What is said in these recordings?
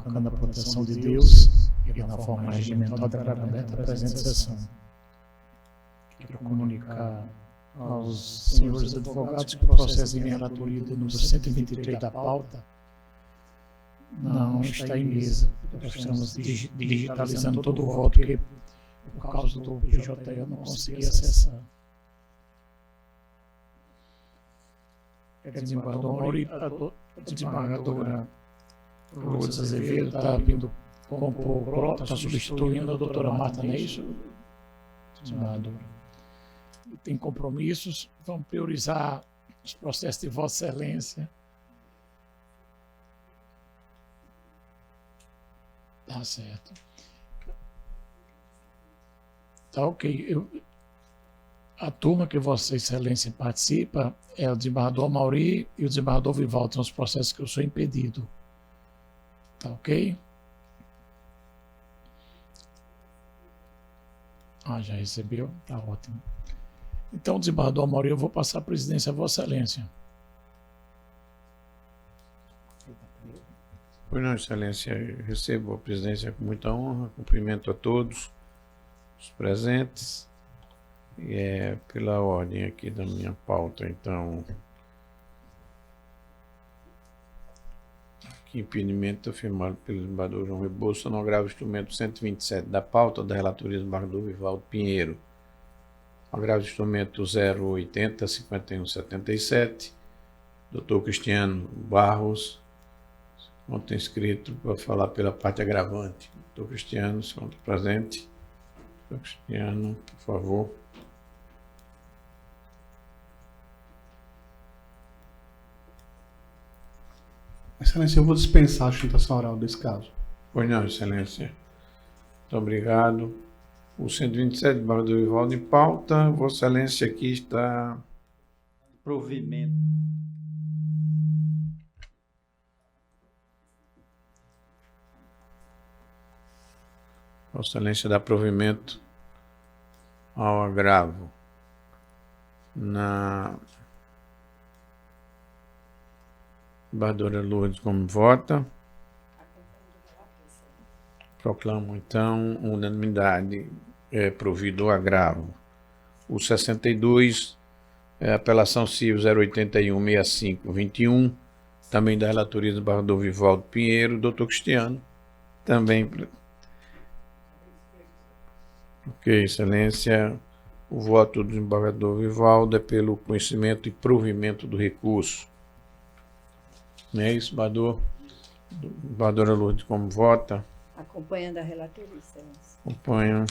invocando a proteção de Deus e na forma regimental declaro aberta a presente sessão. Quero comunicar aos senhores advogados que o processo de minha relatoria do número 123 da pauta não está em mesa. Nós estamos digitalizando todo o voto, porque por causa do PJ eu não consegui acessar. A desembargadora Lourdes Azevedo está vindo compor, está substituindo a doutora Marta, não é isso, desembargadora? Tem compromissos, vamos priorizar os processos de Vossa Excelência. Tá certo. Tá ok. A turma que Vossa Excelência participa é o desembargador Amauri e o desembargador Vivaldo, são os processos que eu sou impedido. Tá ok? Já recebeu? Tá ótimo. Então, desembargador Amauri, eu vou passar a presidência a Vossa Excelência. Pois não, Excelência, eu recebo a presidência com muita honra, cumprimento a todos os presentes. E é pela ordem aqui da minha pauta, então, que impedimento afirmado pelo desembargador João Rebouça no agravo instrumento 127 da pauta da relatoria do desembargador Vivaldo Pinheiro, agravo instrumento 080-5177, Dr. Cristiano Barros, ontem inscrito para falar pela parte agravante. Dr. Cristiano, se encontra presente. Dr. Cristiano, por favor. Excelência, eu vou dispensar a sustentação oral desse caso. Pois não, Excelência. Muito obrigado. O 127 do desembargador Vivaldo em pauta. Vossa Excelência aqui está... Provimento. Vossa Excelência dá provimento ao agravo na desembargadora Lourdes como vota. Proclamo, então, unanimidade provido o agravo. O 62, apelação civil 081-65-21, também da relatoria do desembargador Vivaldo Pinheiro, doutor Cristiano, também. Ok, Excelência, o voto do desembargador Vivaldo é pelo conhecimento e provimento do recurso. Não é isso, desembargador? Desembargadora Lourdes, como vota? Acompanhando a relatoria, Excelência. Acompanho.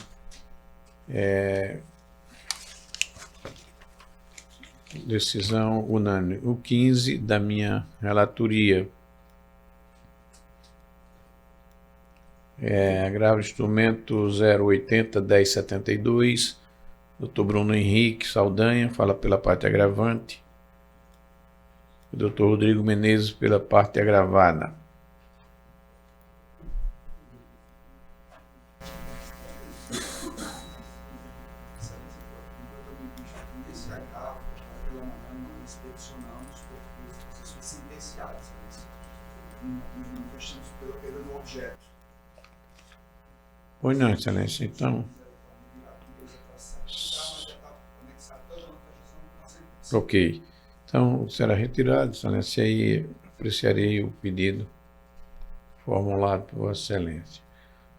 Decisão unânime. O 15 da minha relatoria. Agravo instrumento 080-1072. Dr. Bruno Henrique Saldanha fala pela parte agravante. O Dr. Rodrigo Menezes pela parte agravada. Pois não, Excelência, então. Ok. Então, será retirado, Excelência, aí apreciarei o pedido formulado por Vossa Excelência.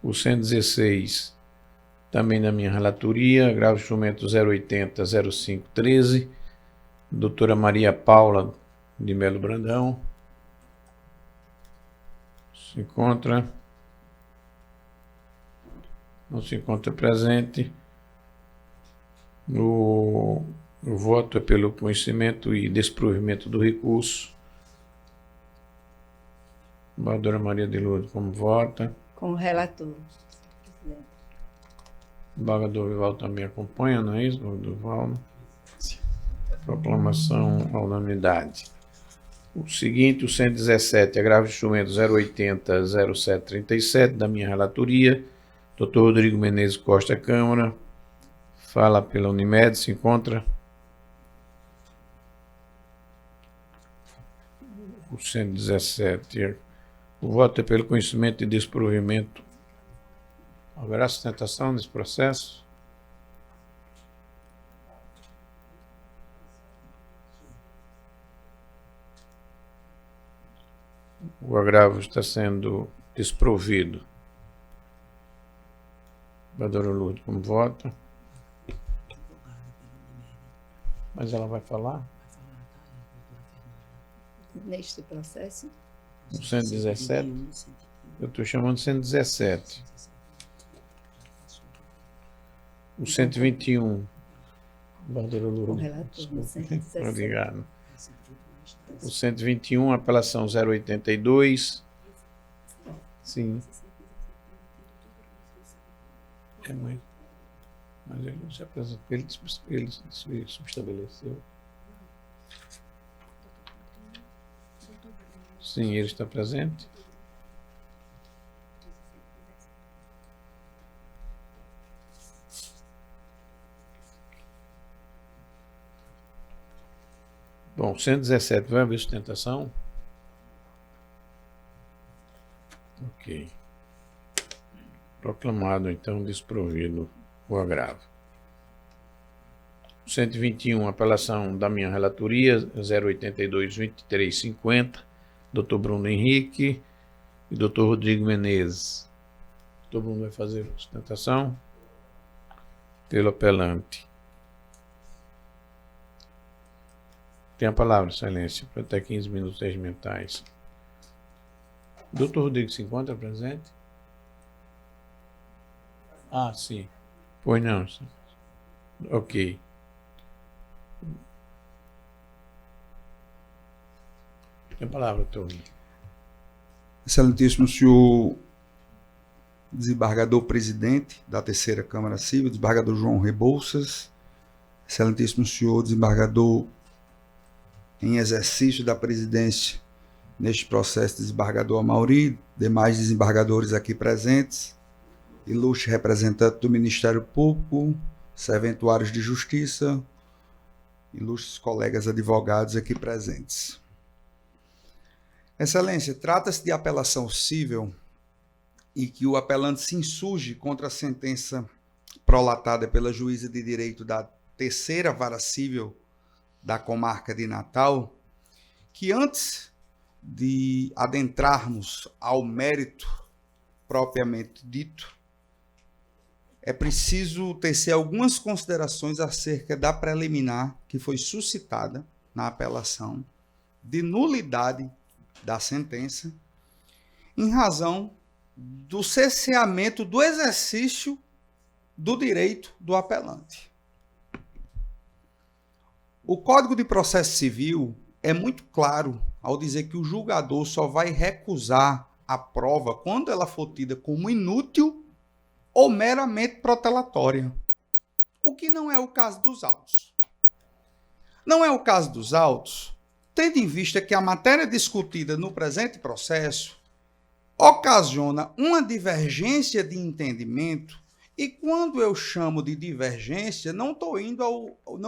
O 116, também da minha relatoria, agravo instrumento 080-0513, doutora Maria Paula de Melo Brandão. Se encontra. Não se encontra presente. O voto é pelo conhecimento e desprovimento do recurso. Desembargadora Maria de Lourdes, como vota? Com o relator, presidente. Desembargador Vivaldo também acompanha, não é isso, desembargador Vivaldo? Proclamação à unanimidade. O seguinte, o 117, agravo instrumento 080-0737 da minha relatoria. Dr. Rodrigo Menezes Costa, Câmara, fala pela Unimed, se encontra. O 117, O voto é pelo conhecimento e desprovimento. Haverá sustentação nesse processo? O agravo está sendo desprovido. Vereadora Lourdes, como vota? Mas ela vai falar? Neste processo, O 117? Eu estou chamando 117. O 121. Vereadora com o Lourdes. relator, no Desculpa. 117. Obrigado. O 121, apelação 082. Sim. É muito. Mas ele não se apresentou. Ele se subestabeleceu. Sim, ele está presente. Bom, 117, vai haver sustentação? Ok. Proclamado, então, desprovido o agravo. 121, apelação da minha relatoria, 082-2350, Dr. Bruno Henrique e Dr. Rodrigo Menezes. Dr. Bruno vai fazer sustentação pelo apelante. Tem a palavra, excelência, para até 15 minutos regimentais. Dr. Rodrigo se encontra presente? Ah, sim. Pois não. Ok. Tem a palavra, Tony. Excelentíssimo senhor desembargador presidente da Terceira Câmara Civil, desembargador João Rebouças, excelentíssimo senhor desembargador em exercício da presidência neste processo, desembargador Amauri, demais desembargadores aqui presentes, ilustre representante do Ministério Público, serventuários de Justiça, ilustres colegas advogados aqui presentes. Excelência, trata-se de apelação cível e que o apelante se insurge contra a sentença prolatada pela juíza de direito da Terceira Vara Cível da comarca de Natal, que antes de adentrarmos ao mérito propriamente dito, é preciso tecer algumas considerações acerca da preliminar que foi suscitada na apelação de nulidade da sentença em razão do cesseamento do exercício do direito do apelante. O Código de Processo Civil é muito claro ao dizer que o julgador só vai recusar a prova quando ela for tida como inútil ou meramente protelatória, o que não é o caso dos autos. Não é o caso dos autos, tendo em vista que a matéria discutida no presente processo ocasiona uma divergência de entendimento. E quando eu chamo de divergência, não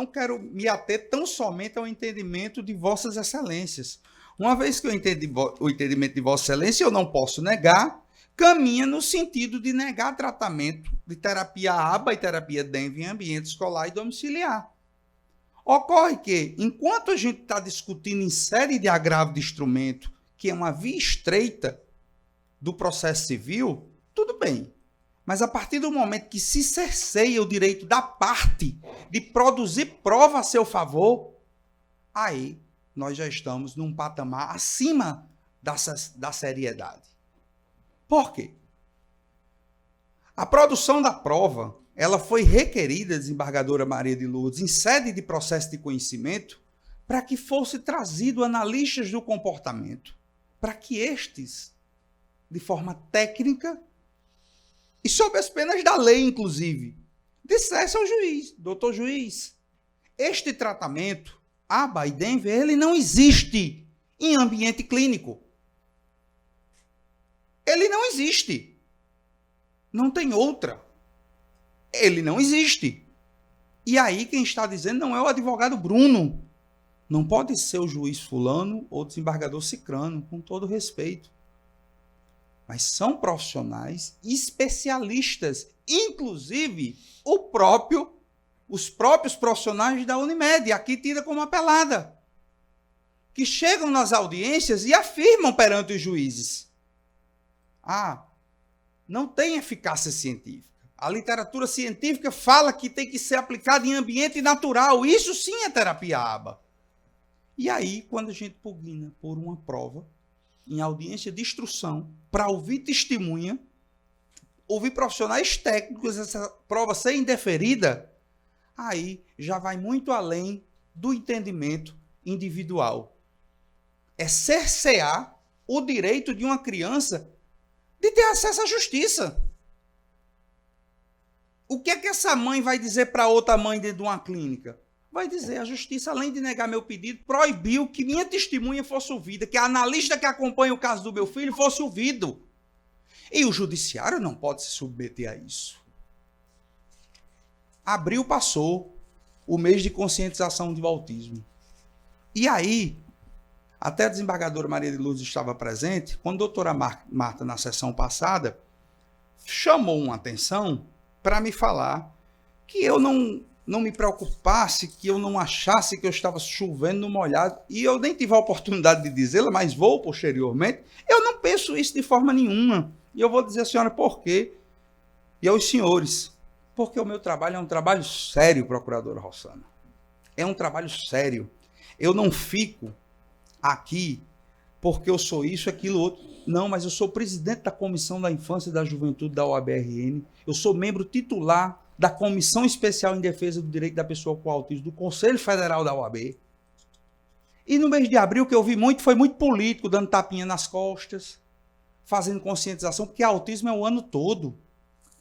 quero me ater tão somente ao entendimento de Vossas Excelências. Uma vez que eu entendi o entendimento de Vossa Excelência, eu não posso negar, caminha no sentido de negar tratamento de terapia ABA e terapia DENV em ambiente escolar e domiciliar. Ocorre que, enquanto a gente está discutindo em série de agravo de instrumento, que é uma via estreita do processo civil, tudo bem. Mas a partir do momento que se cerceia o direito da parte de produzir prova a seu favor, aí nós já estamos num patamar acima da seriedade. Por quê? A produção da prova, ela foi requerida, desembargadora Maria de Lourdes, em sede de processo de conhecimento, para que fosse trazido analistas do comportamento, para que estes, de forma técnica, e sob as penas da lei, inclusive, dissesse ao juiz: doutor juiz, este tratamento, ABA e DENV, ele não existe em ambiente clínico. Ele não existe. Não tem outra. Ele não existe. E aí quem está dizendo não é o advogado Bruno. Não pode ser o juiz fulano ou o desembargador Cicrano, com todo respeito. Mas são profissionais especialistas, inclusive os próprios profissionais da Unimed, aqui tida como apelada, que chegam nas audiências e afirmam perante os juízes: não tem eficácia científica. A literatura científica fala que tem que ser aplicada em ambiente natural. Isso sim é terapia ABA. E aí, quando a gente pugna por uma prova, em audiência de instrução, para ouvir testemunha, ouvir profissionais técnicos, essa prova ser indeferida, aí já vai muito além do entendimento individual. É cercear o direito de uma criança de ter acesso à justiça. O que é que essa mãe vai dizer para outra mãe dentro de uma clínica? Vai dizer: a justiça, além de negar meu pedido, proibiu que minha testemunha fosse ouvida, que a analista que acompanha o caso do meu filho fosse ouvido. E o judiciário não pode se submeter a isso. Abril passou o mês de conscientização do autismo. E aí, até a desembargadora Maria de Lourdes estava presente, quando a doutora Marta, na sessão passada, chamou uma atenção para me falar que eu não me preocupasse, que eu não achasse que eu estava chovendo no molhado, e eu nem tive a oportunidade de dizê-la, mas vou posteriormente. Eu não penso isso de forma nenhuma. E eu vou dizer à senhora por quê. E aos senhores, porque o meu trabalho é um trabalho sério, procuradora Rossana. É um trabalho sério. Eu não fico aqui porque eu sou isso, aquilo, outro. Não, mas eu sou presidente da Comissão da Infância e da Juventude da OAB-RN. Eu sou membro titular da Comissão Especial em Defesa do Direito da Pessoa com Autismo do Conselho Federal da OAB. E no mês de abril, o que eu vi muito foi muito político, dando tapinha nas costas, fazendo conscientização, porque autismo é o ano todo.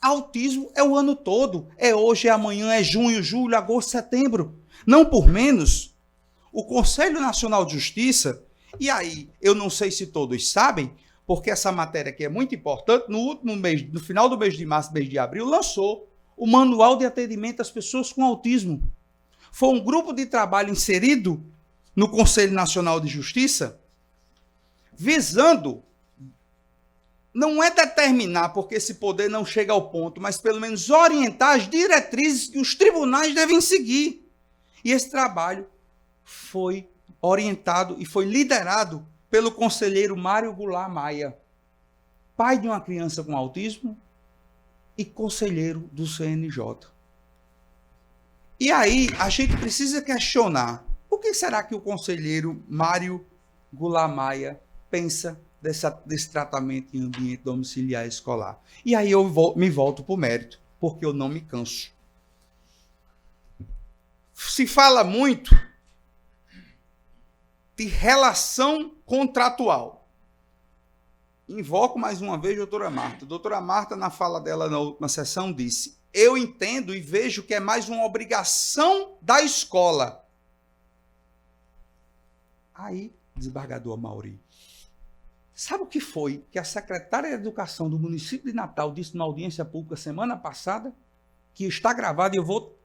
Autismo é o ano todo. É hoje, é amanhã, é junho, julho, agosto, setembro. Não por menos, o Conselho Nacional de Justiça, e aí eu não sei se todos sabem, porque essa matéria aqui é muito importante, no último mês, no final do mês de março, mês de abril, lançou o Manual de Atendimento às Pessoas com Autismo. Foi um grupo de trabalho inserido no Conselho Nacional de Justiça, visando, não é determinar, porque esse poder não chega ao ponto, mas pelo menos orientar as diretrizes que os tribunais devem seguir. E esse trabalho foi orientado e foi liderado pelo conselheiro Mário Goulart Maia, pai de uma criança com autismo e conselheiro do CNJ. E aí a gente precisa questionar: o que será que o conselheiro Mário Goulart Maia pensa desse tratamento em ambiente domiciliar escolar? E aí eu me volto para o mérito, porque eu não me canso. Se fala muito de relação contratual. Invoco mais uma vez a doutora Marta. A doutora Marta, na fala dela na última sessão, disse: eu entendo e vejo que é mais uma obrigação da escola. Aí, desembargador Mauri, sabe o que foi que a secretária de Educação do município de Natal disse numa audiência pública semana passada? Que está gravado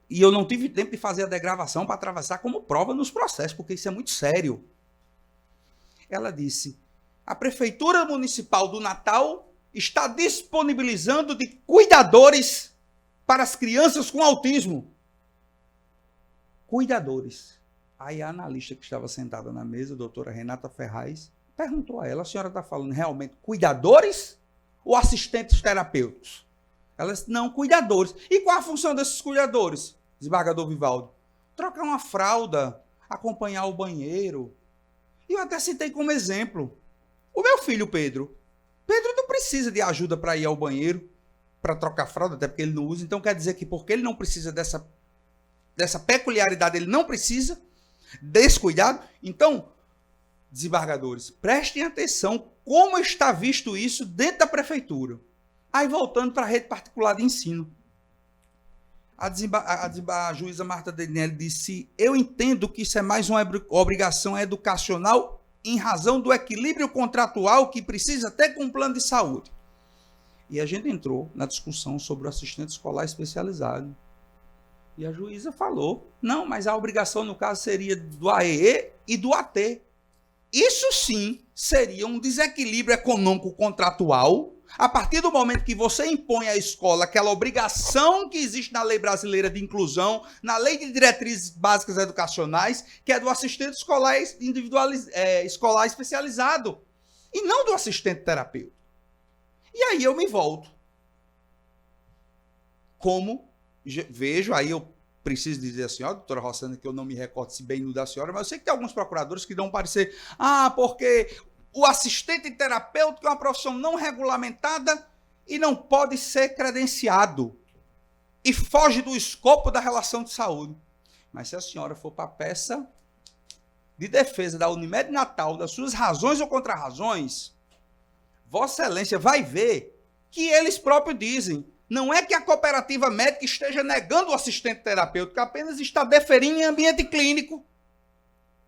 e eu não tive tempo de fazer a degravação para atravessar como prova nos processos, porque isso é muito sério. Ela disse: a Prefeitura Municipal do Natal está disponibilizando de cuidadores para as crianças com autismo. Cuidadores. Aí a analista que estava sentada na mesa, a doutora Renata Ferraz, perguntou a ela: a senhora está falando realmente cuidadores ou assistentes terapeutas? Ela disse: não, cuidadores. E qual a função desses cuidadores, desembargador Vivaldo? Trocar uma fralda, acompanhar o banheiro. E eu até citei como exemplo o meu filho Pedro. Pedro não precisa de ajuda para ir ao banheiro, para trocar fralda, até porque ele não usa. Então quer dizer que porque ele não precisa dessa peculiaridade, ele não precisa desse cuidado. Então, desembargadores, prestem atenção como está visto isso dentro da prefeitura. Aí voltando para a rede particular de ensino. A juíza Marta Daniele disse: eu entendo que isso é mais uma obrigação educacional em razão do equilíbrio contratual que precisa ter com o plano de saúde. E a gente entrou na discussão sobre o assistente escolar especializado. E a juíza falou: não, mas a obrigação no caso seria do AEE e do AT. Isso sim seria um desequilíbrio econômico contratual. A partir do momento que você impõe à escola aquela obrigação que existe na lei brasileira de inclusão, na lei de diretrizes básicas educacionais, que é do assistente escolar escolar especializado, e não do assistente terapeuta. E aí eu me volto. Como vejo, aí eu preciso dizer à senhora, doutora Rossana, que eu não me recordo se bem no da senhora, mas eu sei que tem alguns procuradores que dão parecer, porque o assistente terapêutico é uma profissão não regulamentada e não pode ser credenciado. E foge do escopo da relação de saúde. Mas se a senhora for para a peça de defesa da Unimed Natal, das suas razões ou contrarrazões, Vossa Excelência vai ver que eles próprios dizem. Não é que a cooperativa médica esteja negando o assistente terapêutico, apenas está deferindo em ambiente clínico.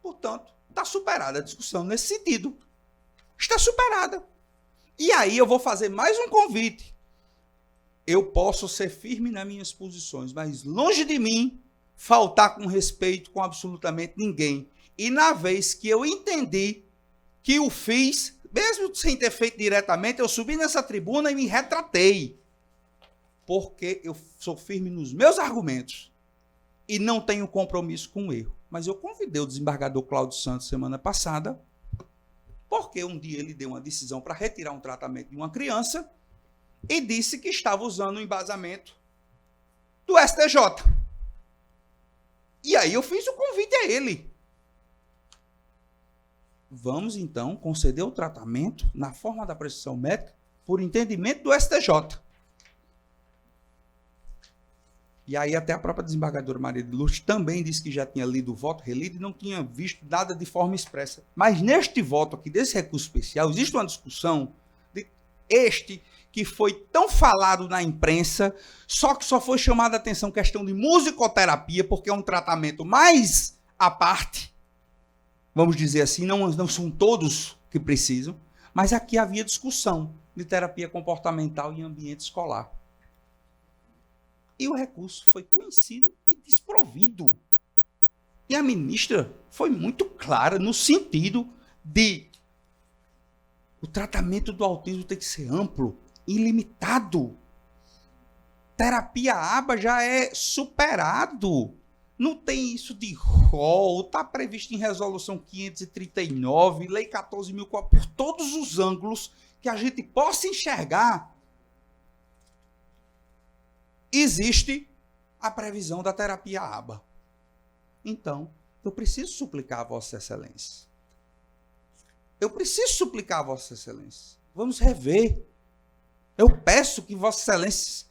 Portanto, está superada a discussão nesse sentido. Está superada. E aí eu vou fazer mais um convite. Eu posso ser firme nas minhas posições, mas longe de mim faltar com respeito com absolutamente ninguém. E na vez que eu entendi que o fiz, mesmo sem ter feito diretamente, eu subi nessa tribuna e me retratei. Porque eu sou firme nos meus argumentos e não tenho compromisso com o erro. Mas eu convidei o desembargador Cláudio Santos semana passada, porque um dia ele deu uma decisão para retirar um tratamento de uma criança e disse que estava usando o embasamento do STJ. E aí eu fiz o convite a ele. Vamos, então, conceder o tratamento na forma da prescrição médica por entendimento do STJ. E aí até a própria desembargadora Maria de Lourdes também disse que já tinha lido o voto relido e não tinha visto nada de forma expressa. Mas neste voto aqui, desse recurso especial, existe uma discussão de este que foi tão falado na imprensa, só que só foi chamada a atenção questão de musicoterapia, porque é um tratamento mais à parte, vamos dizer assim, não são todos que precisam, mas aqui havia discussão de terapia comportamental em ambiente escolar. E o recurso foi conhecido e desprovido. E a ministra foi muito clara no sentido de o tratamento do autismo tem que ser amplo, ilimitado. Terapia ABA já é superado. Não tem isso de rol, está previsto em resolução 539, lei 14.004, por todos os ângulos que a gente possa enxergar. Existe a previsão da terapia ABA. Então, eu preciso suplicar a Vossa Excelência. Eu preciso suplicar a Vossa Excelência. Vamos rever. Eu peço que Vossa Excelência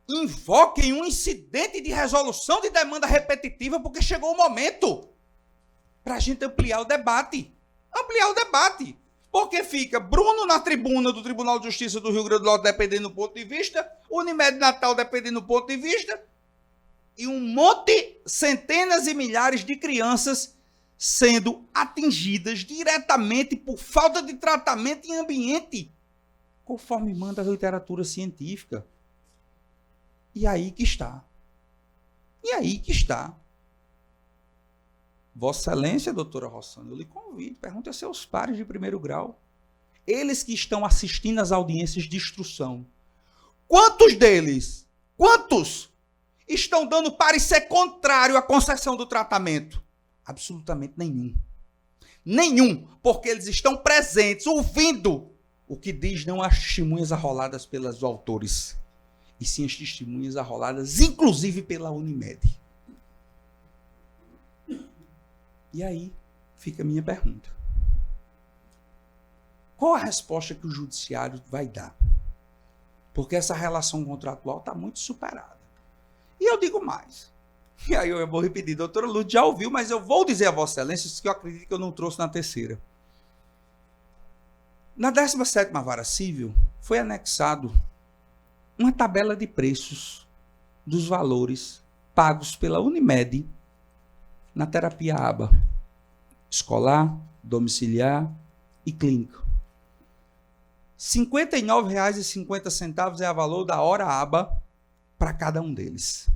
invoquem um incidente de resolução de demanda repetitiva, porque chegou o momento para a gente ampliar o debate. Ampliar o debate. Porque fica Bruno na tribuna do Tribunal de Justiça do Rio Grande do Norte, dependendo do ponto de vista, Unimed Natal, dependendo do ponto de vista, e um monte, centenas e milhares de crianças sendo atingidas diretamente por falta de tratamento em ambiente, conforme manda a literatura científica. E aí que está. E aí que está. Vossa Excelência, doutora Rossana, eu lhe convido, pergunte a seus pares de primeiro grau. Eles que estão assistindo às audiências de instrução. Quantos deles, estão dando parecer contrário à concessão do tratamento? Absolutamente nenhum. Nenhum, porque eles estão presentes, ouvindo o que diz não as testemunhas arroladas pelos autores, e sim as testemunhas arroladas, inclusive pela Unimed. E aí fica a minha pergunta. Qual a resposta que o judiciário vai dar? Porque essa relação contratual está muito superada. E eu digo mais. E aí eu vou repetir, doutora Lourdes já ouviu, mas eu vou dizer a Vossa Excelência que eu acredito que eu não trouxe na terceira. Na 17ª Vara Civil foi anexado uma tabela de preços dos valores pagos pela Unimed na terapia ABA, escolar, domiciliar e clínica. R$ 59,50 é o valor da hora ABA para cada um deles.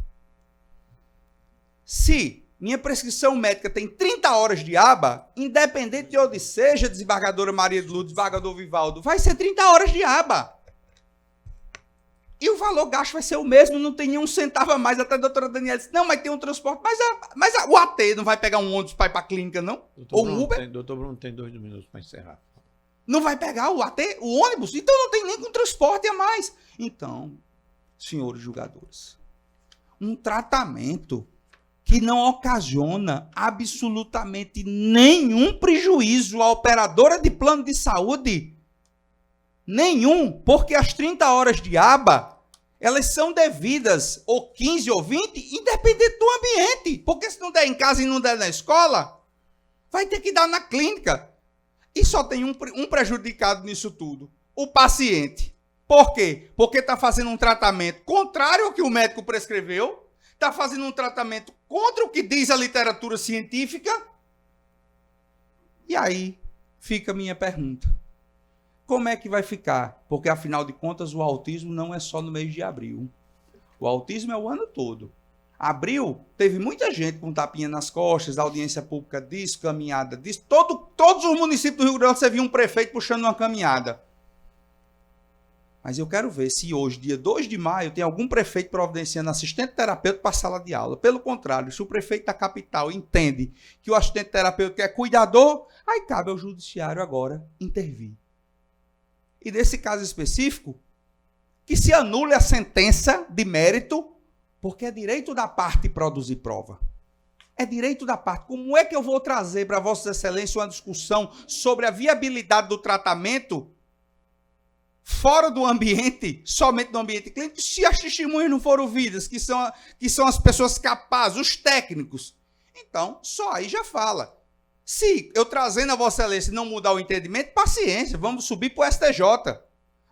Se minha prescrição médica tem 30 30 horas de aba, independente de onde seja, desembargadora Maria de Lourdes, desembargador Vivaldo, vai ser 30 horas de aba. E o valor gasto vai ser o mesmo, não tem nenhum centavo a mais. Até a doutora Daniela disse, não, mas tem um transporte. Mas o AT não vai pegar um ônibus para ir para a clínica, não? Ou um Uber? Doutor Bruno tem 2 minutos para encerrar. Não vai pegar o AT, o ônibus? Então não tem nem com transporte a mais. Então, senhores julgadores, um tratamento que não ocasiona absolutamente nenhum prejuízo à operadora de plano de saúde, nenhum, porque as 30 horas de aba, elas são devidas, ou 15 ou 20, independente do ambiente. Porque se não der em casa e não der na escola, vai ter que dar na clínica. E só tem um prejudicado nisso tudo, o paciente. Por quê? Porque está fazendo um tratamento contrário ao que o médico prescreveu, está fazendo um tratamento contra o que diz a literatura científica. E aí fica a minha pergunta. Como é que vai ficar? Porque, afinal de contas, o autismo não é só no mês de abril. O autismo é o ano todo. Abril, teve muita gente com tapinha nas costas, audiência pública disso, caminhada disso. Todos os municípios do Rio Grande do Norte você viu um prefeito puxando uma caminhada. Mas eu quero ver se hoje, dia 2 de maio, tem algum prefeito providenciando assistente terapêutico para a sala de aula. Pelo contrário, se o prefeito da capital entende que o assistente terapêutico é cuidador, aí cabe ao judiciário agora intervir. E nesse caso específico, que se anule a sentença de mérito, porque é direito da parte produzir prova. É direito da parte. Como é que eu vou trazer para Vossas Excelências uma discussão sobre a viabilidade do tratamento fora do ambiente, somente no ambiente clínico, se as testemunhas não foram ouvidas, que são as pessoas capazes, os técnicos? Então, só aí já fala. Se eu trazendo a Vossa Excelência não mudar o entendimento, paciência, vamos subir para o STJ.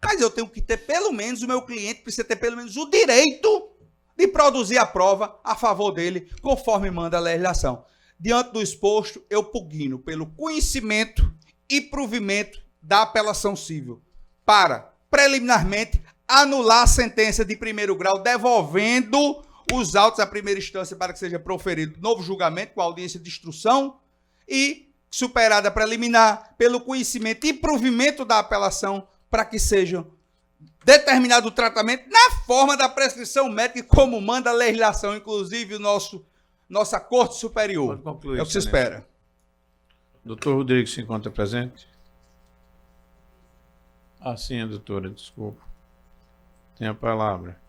Mas eu tenho que ter pelo menos, o meu cliente precisa ter pelo menos o direito de produzir a prova a favor dele, conforme manda a legislação. Diante do exposto, eu pugno pelo conhecimento e provimento da apelação civil, para, preliminarmente, anular a sentença de primeiro grau, devolvendo os autos à primeira instância para que seja proferido novo julgamento com audiência de instrução e, superada a preliminar, pelo conhecimento e provimento da apelação, para que seja determinado o tratamento na forma da prescrição médica, como manda a legislação, inclusive nossa Corte Superior. Pode concluir, é o que se espera. Doutor Rodrigo se encontra presente? Sim, doutora, desculpa. Tem a palavra.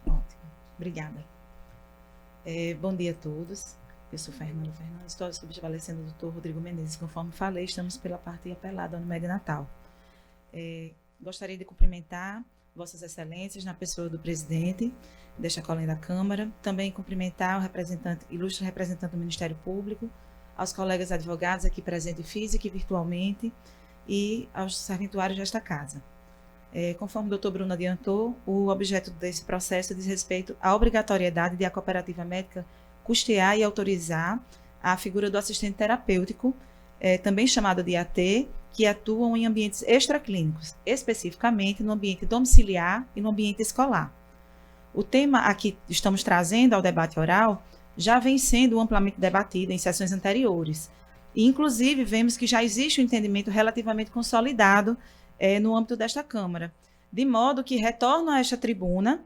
Ótimo, obrigada. Bom dia a todos. Eu sou Fernanda Fernandes, estou subvalecendo o doutor Rodrigo Menezes. Conforme falei, estamos pela parte apelada no Unimed Natal. Gostaria de cumprimentar Vossas Excelências, na pessoa do presidente desta colinha da Câmara, também cumprimentar o ilustre representante do Ministério Público, aos colegas advogados aqui presentes física e virtualmente, e aos serventuários desta casa. Conforme o doutor Bruno adiantou, o objeto desse processo diz respeito à obrigatoriedade de a cooperativa médica custear e autorizar a figura do assistente terapêutico, também chamado de AT, que atuam em ambientes extraclínicos, especificamente no ambiente domiciliar e no ambiente escolar. O tema a que estamos trazendo ao debate oral já vem sendo amplamente debatido em sessões anteriores. E, inclusive, vemos que já existe um entendimento relativamente consolidado no âmbito desta Câmara, de modo que retorno a esta tribuna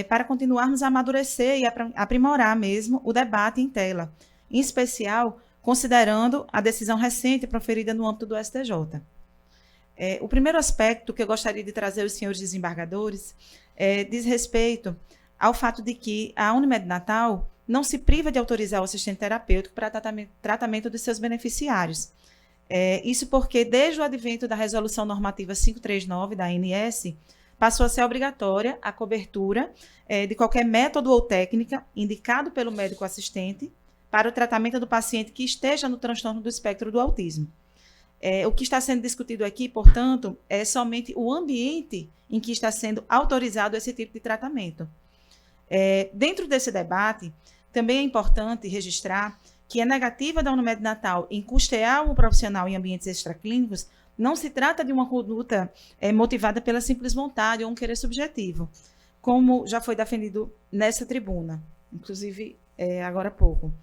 para continuarmos a amadurecer e aprimorar mesmo o debate em tela, em especial considerando a decisão recente proferida no âmbito do STJ. O primeiro aspecto que eu gostaria de trazer aos senhores desembargadores diz respeito ao fato de que a Unimed Natal não se priva de autorizar o assistente terapêutico para tratamento dos seus beneficiários. Isso porque, desde o advento da Resolução Normativa 539 da ANS, passou a ser obrigatória a cobertura de qualquer método ou técnica indicado pelo médico assistente para o tratamento do paciente que esteja no transtorno do espectro do autismo. O que está sendo discutido aqui, portanto, é somente o ambiente em que está sendo autorizado esse tipo de tratamento. Dentro desse debate, também é importante registrar que a negativa da Unimed Natal em custear o profissional em ambientes extraclínicos Não se trata de uma conduta motivada pela simples vontade ou um querer subjetivo, como já foi defendido nessa tribuna, inclusive agora há pouco.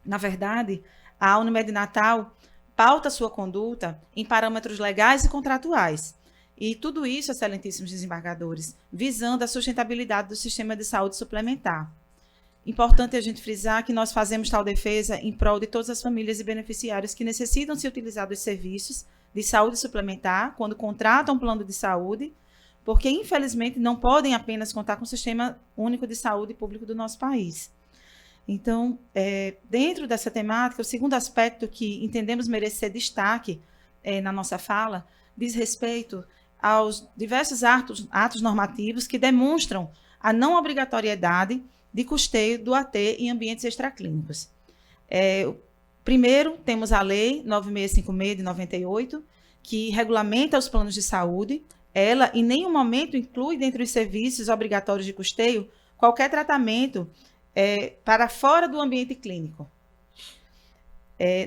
Na verdade, a Unimed Natal pauta sua conduta em parâmetros legais e contratuais. E tudo isso, excelentíssimos desembargadores, visando a sustentabilidade do sistema de saúde suplementar. Importante a gente frisar que nós fazemos tal defesa em prol de todas as famílias e beneficiários que necessitam se utilizar dos serviços de saúde suplementar quando contratam um plano de saúde, porque, infelizmente, não podem apenas contar com o Sistema Único de Saúde Público do nosso país. Então, dentro dessa temática, o segundo aspecto que entendemos merecer destaque na nossa fala diz respeito aos diversos atos normativos que demonstram a não obrigatoriedade de custeio do AT em ambientes extraclínicos. Primeiro, temos a Lei 9656 de 98, que regulamenta os planos de saúde. Ela, em nenhum momento, inclui dentre os serviços obrigatórios de custeio qualquer tratamento para fora do ambiente clínico.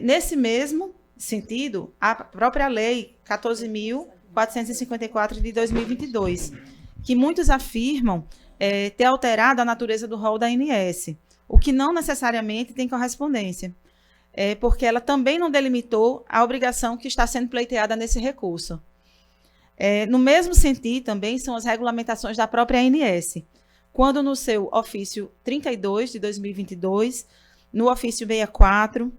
Nesse mesmo sentido, a própria Lei 14.454 de 2022, que muitos afirmam ter alterado a natureza do rol da ANS, o que não necessariamente tem correspondência, porque ela também não delimitou a obrigação que está sendo pleiteada nesse recurso. No mesmo sentido, também são as regulamentações da própria ANS, quando no seu ofício 32 de 2022, no ofício 64,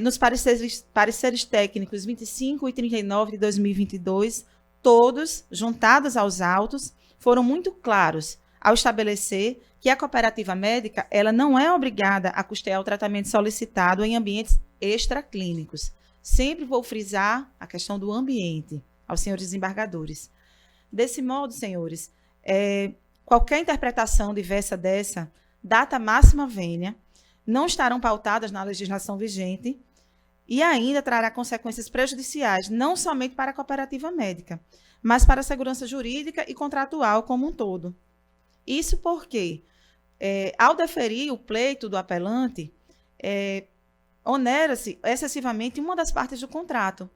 nos pareceres técnicos 25 e 39 de 2022, todos, juntados aos autos, foram muito claros ao estabelecer que a cooperativa médica ela não é obrigada a custear o tratamento solicitado em ambientes extraclínicos. Sempre vou frisar a questão do ambiente aos senhores desembargadores. Desse modo, senhores, qualquer interpretação diversa dessa, data máxima vênia, não estarão pautadas na legislação vigente e ainda trará consequências prejudiciais, não somente para a cooperativa médica, mas para a segurança jurídica e contratual como um todo. Isso porque, ao deferir o pleito do apelante, onera-se excessivamente uma das partes do contrato,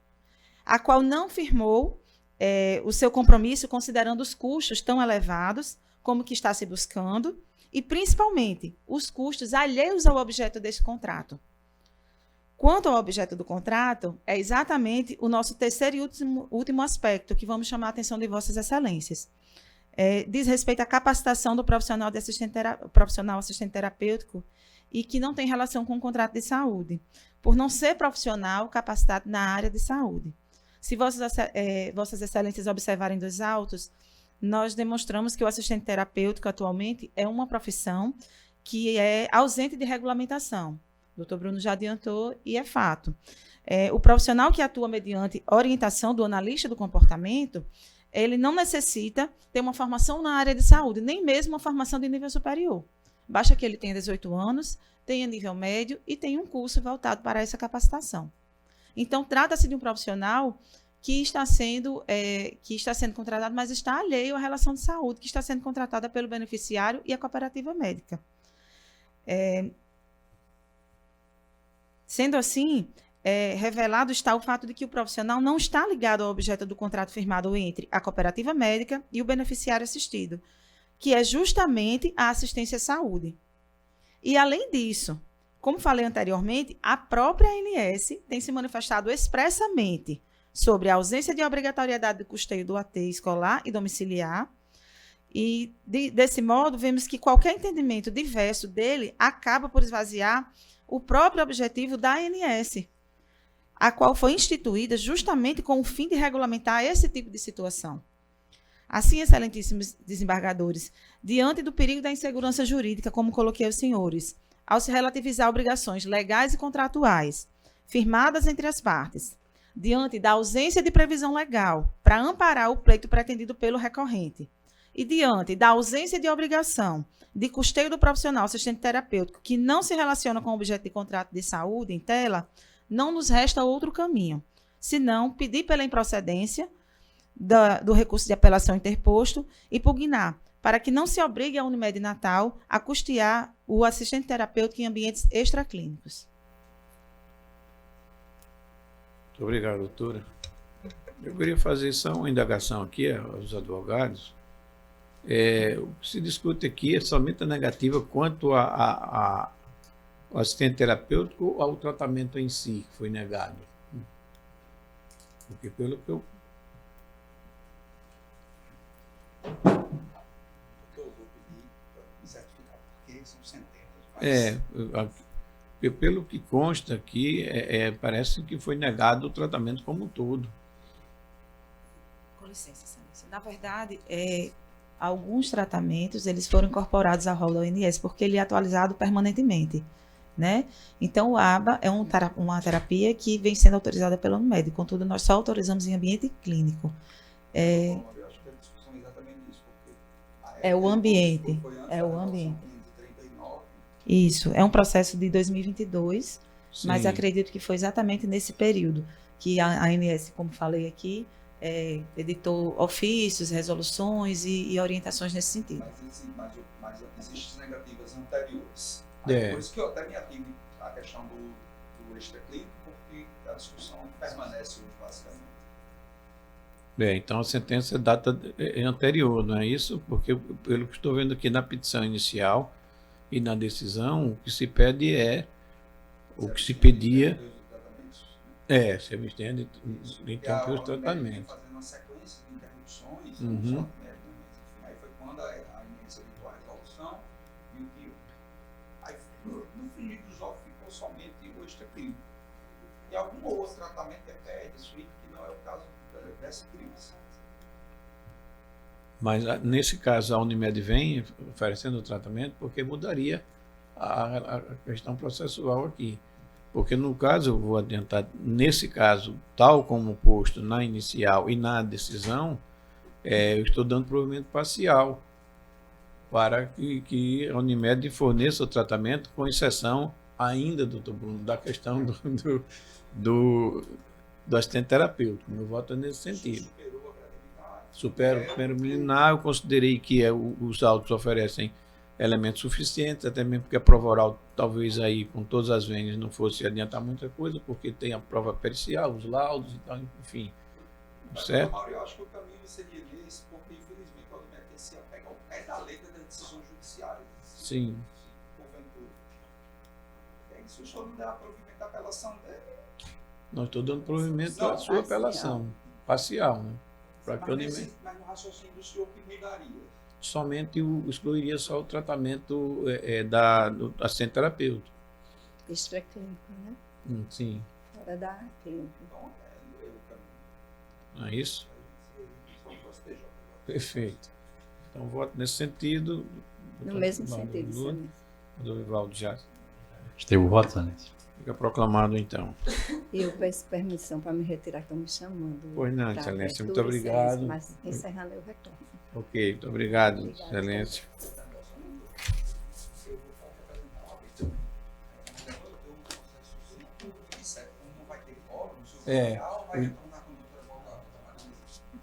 a qual não firmou o seu compromisso considerando os custos tão elevados como que está se buscando, e, principalmente, os custos alheios ao objeto desse contrato. Quanto ao objeto do contrato, é exatamente o nosso terceiro e último aspecto que vamos chamar a atenção de Vossas Excelências. Diz respeito à capacitação do profissional assistente terapêutico e que não tem relação com o contrato de saúde, por não ser profissional capacitado na área de saúde. Se Vossas Excelências observarem dos autos, nós demonstramos que o assistente terapêutico atualmente é uma profissão que é ausente de regulamentação. O doutor Bruno já adiantou e é fato. O profissional que atua mediante orientação do analista do comportamento, ele não necessita ter uma formação na área de saúde, nem mesmo uma formação de nível superior. Basta que ele tenha 18 anos, tenha nível médio e tenha um curso voltado para essa capacitação. Então, trata-se de um profissional que está sendo contratado, mas está alheio à relação de saúde, que está sendo contratada pelo beneficiário e a cooperativa médica. Sendo assim, revelado está o fato de que o profissional não está ligado ao objeto do contrato firmado entre a cooperativa médica e o beneficiário assistido, que é justamente a assistência à saúde. E, além disso, como falei anteriormente, a própria ANS tem se manifestado expressamente sobre a ausência de obrigatoriedade de custeio do AT escolar e domiciliar, e, desse modo, vemos que qualquer entendimento diverso dele acaba por esvaziar o próprio objetivo da ANS, a qual foi instituída justamente com o fim de regulamentar esse tipo de situação. Assim, excelentíssimos desembargadores, diante do perigo da insegurança jurídica, como coloquei aos senhores, ao se relativizar obrigações legais e contratuais firmadas entre as partes, diante da ausência de previsão legal para amparar o pleito pretendido pelo recorrente e diante da ausência de obrigação de custeio do profissional assistente terapêutico que não se relaciona com o objeto de contrato de saúde em tela, não nos resta outro caminho, senão pedir pela improcedência do recurso de apelação interposto e pugnar, para que não se obrigue a Unimed Natal a custear o assistente terapêutico em ambientes extraclínicos. Muito obrigado, doutora. Eu queria fazer só uma indagação aqui aos advogados. O que se discute aqui é somente a negativa quanto ao assistente terapêutico ou ao tratamento em si que foi negado. Porque pelo que eu... Eu vou pedir para me certificar, porque são centenas. Pelo que consta aqui, parece que foi negado o tratamento como um todo. Com licença, Excelência. Na verdade, alguns tratamentos eles foram incorporados ao rol da ONS porque ele é atualizado permanentemente, né? Então, o ABA é uma terapia que vem sendo autorizada pela Unimed, contudo, nós só autorizamos em ambiente clínico. Eu acho que a discussão é exatamente isso, porque É o ambiente, foi antes é da o Resolução ambiente. 539. Isso, é um processo de 2022, mas Sim. acredito que foi exatamente nesse período que a ANS, como falei aqui, editou ofícios, resoluções e orientações nesse sentido. Mas existem negativas anteriores. Por isso que eu até me ative à questão do extraclínico, porque a discussão permanece hoje, basicamente. Então a sentença data anterior, não é isso? Porque, pelo que estou vendo aqui na petição inicial e na decisão, o que se pede o que se pedia se abstende de interromper os tratamentos. Fazendo uma sequência de interrupções, Uhum. não só de médico, mas aí foi quando a ANS editou a resolução e o que... Aí, no frigir dos ovos ficou somente o extraclínico. E algum outro tratamento de PED, SWIP, que não é o caso dessa criança. Mas nesse caso a Unimed vem oferecendo o tratamento porque mudaria a questão processual aqui. Porque no caso, eu vou adiantar, nesse caso, tal como posto na inicial e na decisão, eu estou dando provimento parcial para que a Unimed forneça o tratamento, com exceção ainda, doutor Bruno, da questão do assistente terapêutico. Meu voto é nesse sentido. Supera o preliminar, eu considerei que os autos oferecem elementos suficientes, até mesmo porque a prova oral, talvez aí com todas as vênias não fosse adiantar muita coisa, porque tem a prova pericial, os laudos e tal, enfim. Certo? Mauro, eu acho que o caminho seria esse, porque infelizmente o Unimed tem que se apegar ao pé da letra das decisões judiciárias. Sim. Porventura. E aí, se o senhor não der provimento da apelação dele... Não estou dando provimento à sua apelação. Parcial, né? Para que Mas no raciocínio do senhor que mudaria? Somente excluiria só o tratamento do assistente terapêutico. Extraclínico, né? Sim. Fora da clínica. Então, é o caminho. Não é isso? Perfeito. Então, voto nesse sentido. No mesmo sentido, Excelência. Do Vivaldo já. Esteve o voto, Excelência. Fica proclamado, então. Eu peço permissão para me retirar, que estão me chamando. Pois não, pra Excelência, abertura, muito obrigado. Mas encerrando, eu retorno. Ok, muito obrigado, Obrigada. Excelência.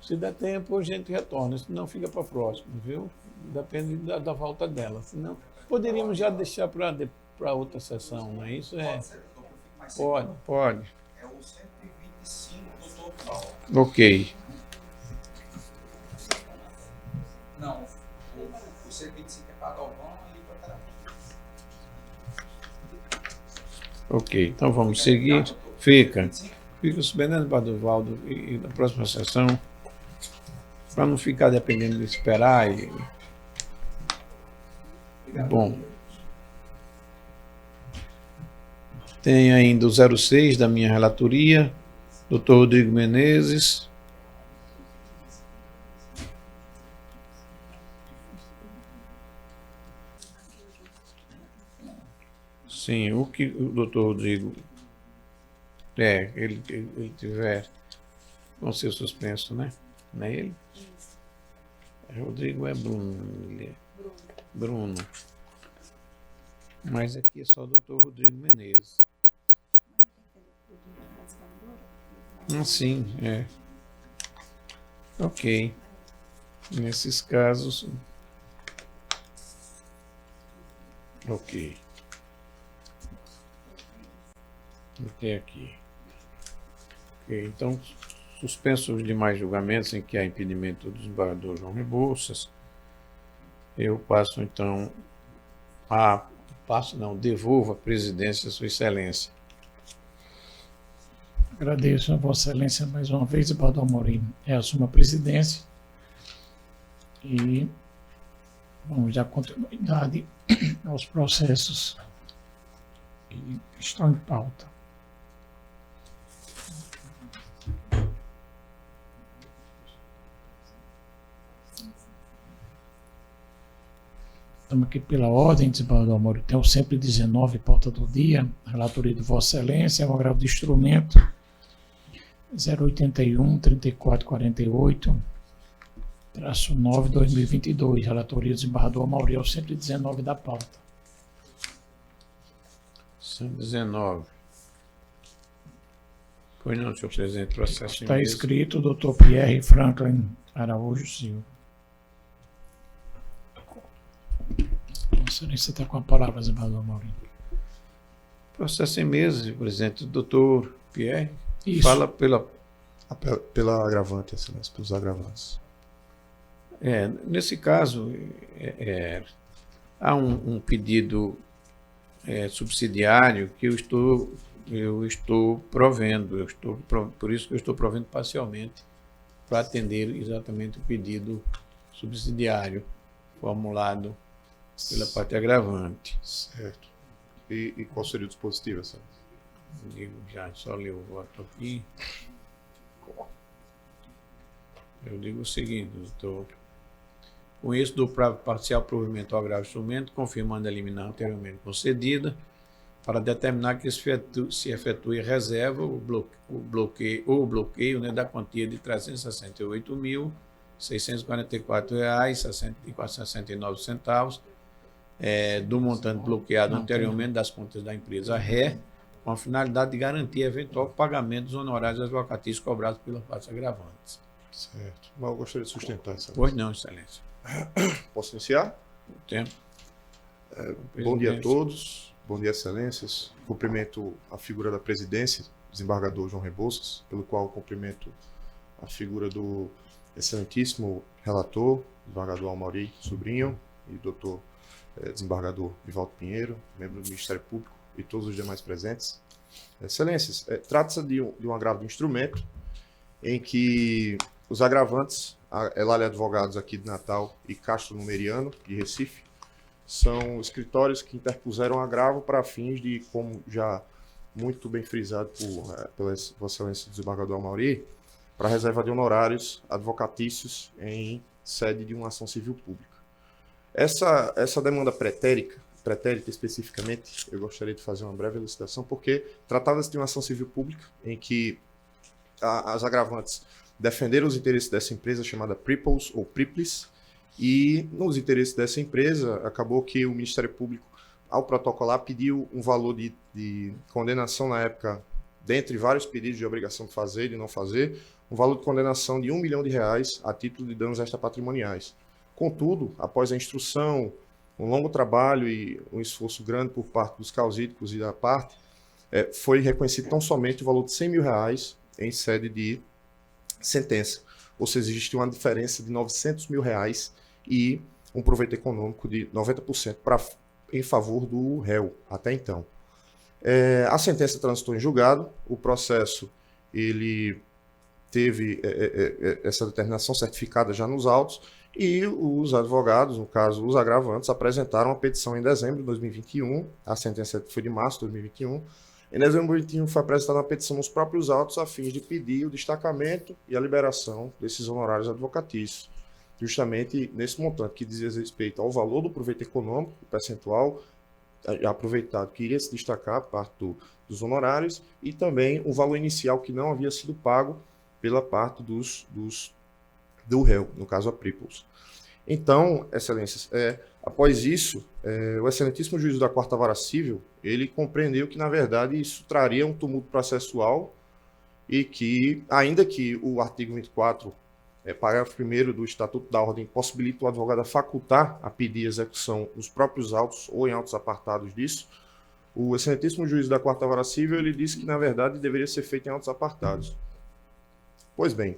Se der tempo, a gente retorna, senão fica para próximo, viu? Depende da volta dela. Senão, poderíamos já deixar para outra sessão, não é isso? Pode. É o 125 do total. Ok. Não, o 125 é para Galvão e para terapia. Ok, então vamos seguir. Fica suspendendo para Duvaldo e na próxima sessão, para não ficar dependendo de esperar. Bom. Tem ainda o 06 da minha relatoria, Dr. Rodrigo Menezes. Sim, o que o Dr. Rodrigo ele tiver com ser suspenso, né? Não é ele? Rodrigo é Bruno. Ele é Bruno. Mas aqui é só o Dr. Rodrigo Menezes. Sim, é. Ok. Nesses casos. Ok. Ok, aqui. Ok, então Suspenso os demais julgamentos em que há impedimento do desembargador João Rebouças, eu passo então devolvo a presidência à Sua Excelência. Agradeço a Vossa Excelência mais uma vez, desembargador Amorim. Assumo a presidência e vamos dar continuidade aos processos que estão em pauta. Estamos aqui pela ordem, desembargador Amorim. Tem o 119, pauta do dia, relatoria de Vossa Excelência, é um agravo de instrumento 081 3448 -9 2022, relatoria do desembargador Amorim, é o 119 da pauta. 119. Pois não, senhor presidente, processo Está em mesa. escrito Dr. Pierre Franklin Araújo Silva. Vossa Excelência está com a palavra, desembargador Amorim. Processo em mesa, senhor presidente. Doutor Pierre, Isso. fala pela... Pela agravante, Excelência, pelos agravantes. Nesse caso, há um pedido subsidiário que eu estou provendo. Por isso que eu estou provendo parcialmente para atender exatamente o pedido subsidiário formulado pela parte agravante. Certo. E qual seria o dispositivo, Excelência? Digo já, só ler o voto aqui. Eu digo o seguinte, doutor. Com isso, dou prazo parcial provimento ao agravo instrumento, confirmando a liminar anteriormente concedida, para determinar que se efetue reserva ou bloqueio da quantia de R$ 368.644,69 do montante bloqueado anteriormente das contas da empresa ré, com a finalidade de garantir eventual pagamento dos honorários advocatícios cobrados pelas partes agravantes. Certo. Mas eu gostaria de sustentar, Excelência. Pois não, Excelência. Posso iniciar? O tempo. Bom dia a todos. Bom dia, Excelências. Cumprimento a figura da presidência, desembargador João Rebouças, pelo qual cumprimento a figura do excelentíssimo relator, desembargador Amorim Sobrinho, e doutor desembargador Vivaldo Pinheiro, membro do Ministério Público, e todos os demais presentes. Excelências, trata-se de um agravo de instrumento em que os agravantes, a Elália Advogados aqui de Natal e Castro Numeriano, de Recife, são escritórios que interpuseram agravo para fins de, como já muito bem frisado pela Vossa Excelência do desembargador Amorim, para reserva de honorários advocatícios em sede de uma ação civil pública. Essa demanda pretérita especificamente, eu gostaria de fazer uma breve elucidação, porque tratava-se de uma ação civil pública em que as agravantes defenderam os interesses dessa empresa chamada Priples ou Priplis, e nos interesses dessa empresa acabou que o Ministério Público, ao protocolar, pediu um valor de condenação na época, dentre vários pedidos de obrigação de fazer e de não fazer, um valor de condenação de R$ 1 milhão a título de danos extrapatrimoniais. Contudo, após a instrução, um longo trabalho e um esforço grande por parte dos causídicos e da parte, foi reconhecido tão somente o valor de R$ 100 mil em sede de sentença. Ou seja, existe uma diferença de R$ 900 mil e um proveito econômico de 90% em favor do réu, até então. A sentença transitou em julgado, o processo ele teve essa determinação certificada já nos autos, e os advogados, no caso os agravantes, apresentaram a petição em dezembro de 2021, a sentença foi de março de 2021, em dezembro de 2021 foi apresentada uma petição nos próprios autos a fim de pedir o destacamento e a liberação desses honorários advocatícios, justamente nesse montante que dizia respeito ao valor do proveito econômico, o percentual aproveitado que iria se destacar a parte dos honorários, e também o valor inicial que não havia sido pago pela parte do réu, no caso a Priples. Então, Excelências, após isso, o excelentíssimo juiz da Quarta Vara Civil, ele compreendeu que, na verdade, isso traria um tumulto processual e que, ainda que o artigo 24, parágrafo 1º do Estatuto da Ordem, possibilita o advogado a facultar a pedir execução nos próprios autos ou em autos apartados disso, o excelentíssimo juiz da Quarta Vara Civil, ele disse que, na verdade, deveria ser feito em autos apartados. Pois bem,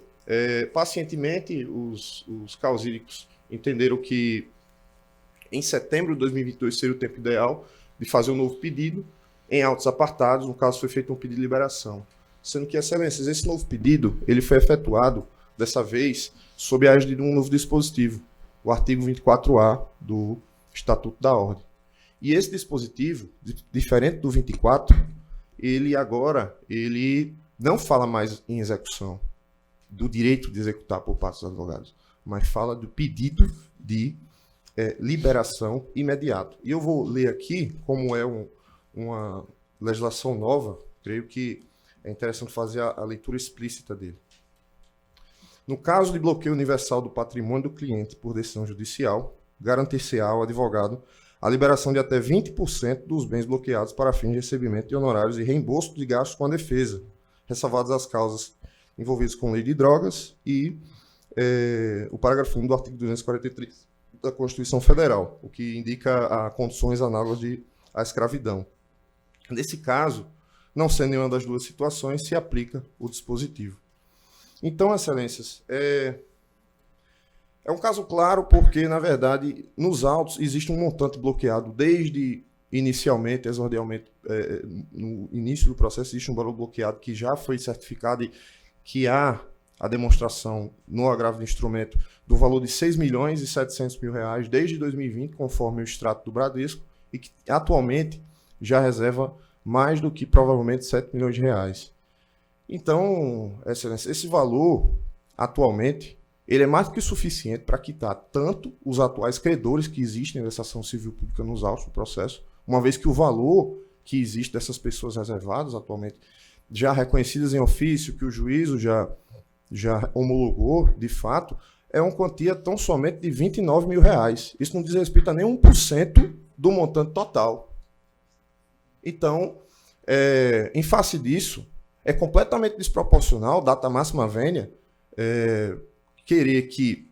pacientemente, os causídicos entenderam que em setembro de 2022 seria o tempo ideal de fazer um novo pedido em autos apartados. No caso, foi feito um pedido de liberação. Sendo que, excelências, esse novo pedido ele foi efetuado, dessa vez, sob a égide de um novo dispositivo, o artigo 24A do Estatuto da Ordem. E esse dispositivo, diferente do 24, ele não fala mais em execução, do direito de executar por parte dos advogados, mas fala do pedido de liberação imediato. E eu vou ler aqui, como é uma legislação nova, creio que é interessante fazer a leitura explícita dele. No caso de bloqueio universal do patrimônio do cliente por decisão judicial, garantir-se-á ao advogado a liberação de até 20% dos bens bloqueados para fins de recebimento de honorários e reembolso de gastos com a defesa, ressalvadas as causas envolvidas com lei de drogas e o parágrafo 1 do artigo 243 da Constituição Federal, o que indica condições análogas à escravidão. Nesse caso, não sendo nenhuma das duas situações, se aplica o dispositivo. Então, excelências, é um caso claro porque, na verdade, nos autos existe um montante bloqueado desde inicialmente, exordialmente, no início do processo, existe um valor bloqueado que já foi certificado e que há a demonstração no agravo de instrumento do valor de R$6.700.000 desde 2020, conforme o extrato do Bradesco, e que atualmente já reserva mais do que provavelmente R$7 milhões. Então, excelência, esse valor, atualmente, ele é mais do que suficiente para quitar tanto os atuais credores que existem nessa ação civil pública nos autos do processo, uma vez que o valor que existe dessas pessoas reservadas atualmente, já reconhecidas em ofício, que o juízo já homologou, de fato, é uma quantia tão somente de R$29 mil. Isso não diz respeito a nem 1% do montante total. Então, em face disso, é completamente desproporcional, data máxima vênia, querer que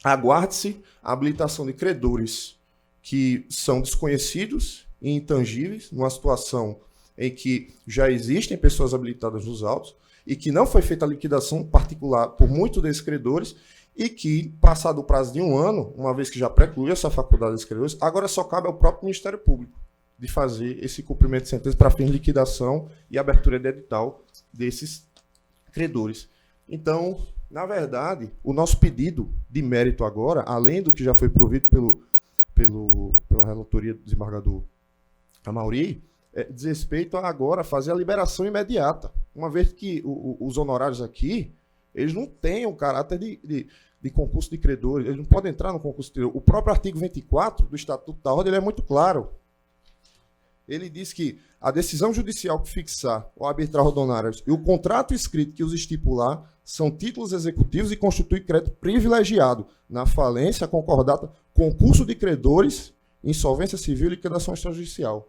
aguarde-se a habilitação de credores que são desconhecidos e intangíveis, numa situação em que já existem pessoas habilitadas nos autos e que não foi feita a liquidação particular por muitos desses credores e que, passado o prazo de 1 ano, uma vez que já preclui essa faculdade dos credores, agora só cabe ao próprio Ministério Público de fazer esse cumprimento de sentença para fins de liquidação e abertura de edital desses credores. Então, na verdade, o nosso pedido de mérito agora, além do que já foi provido pela relatoria do desembargador Amaury, diz respeito a agora fazer a liberação imediata, uma vez que os honorários aqui, eles não têm o caráter de concurso de credores, eles não podem entrar no concurso de credores. O próprio artigo 24 do Estatuto da Ordem ele é muito claro. Ele diz que a decisão judicial que fixar ou arbitrar honorários e o contrato escrito que os estipular são títulos executivos e constitui crédito privilegiado na falência, concordata, concurso de credores, insolvência civil e liquidação extrajudicial.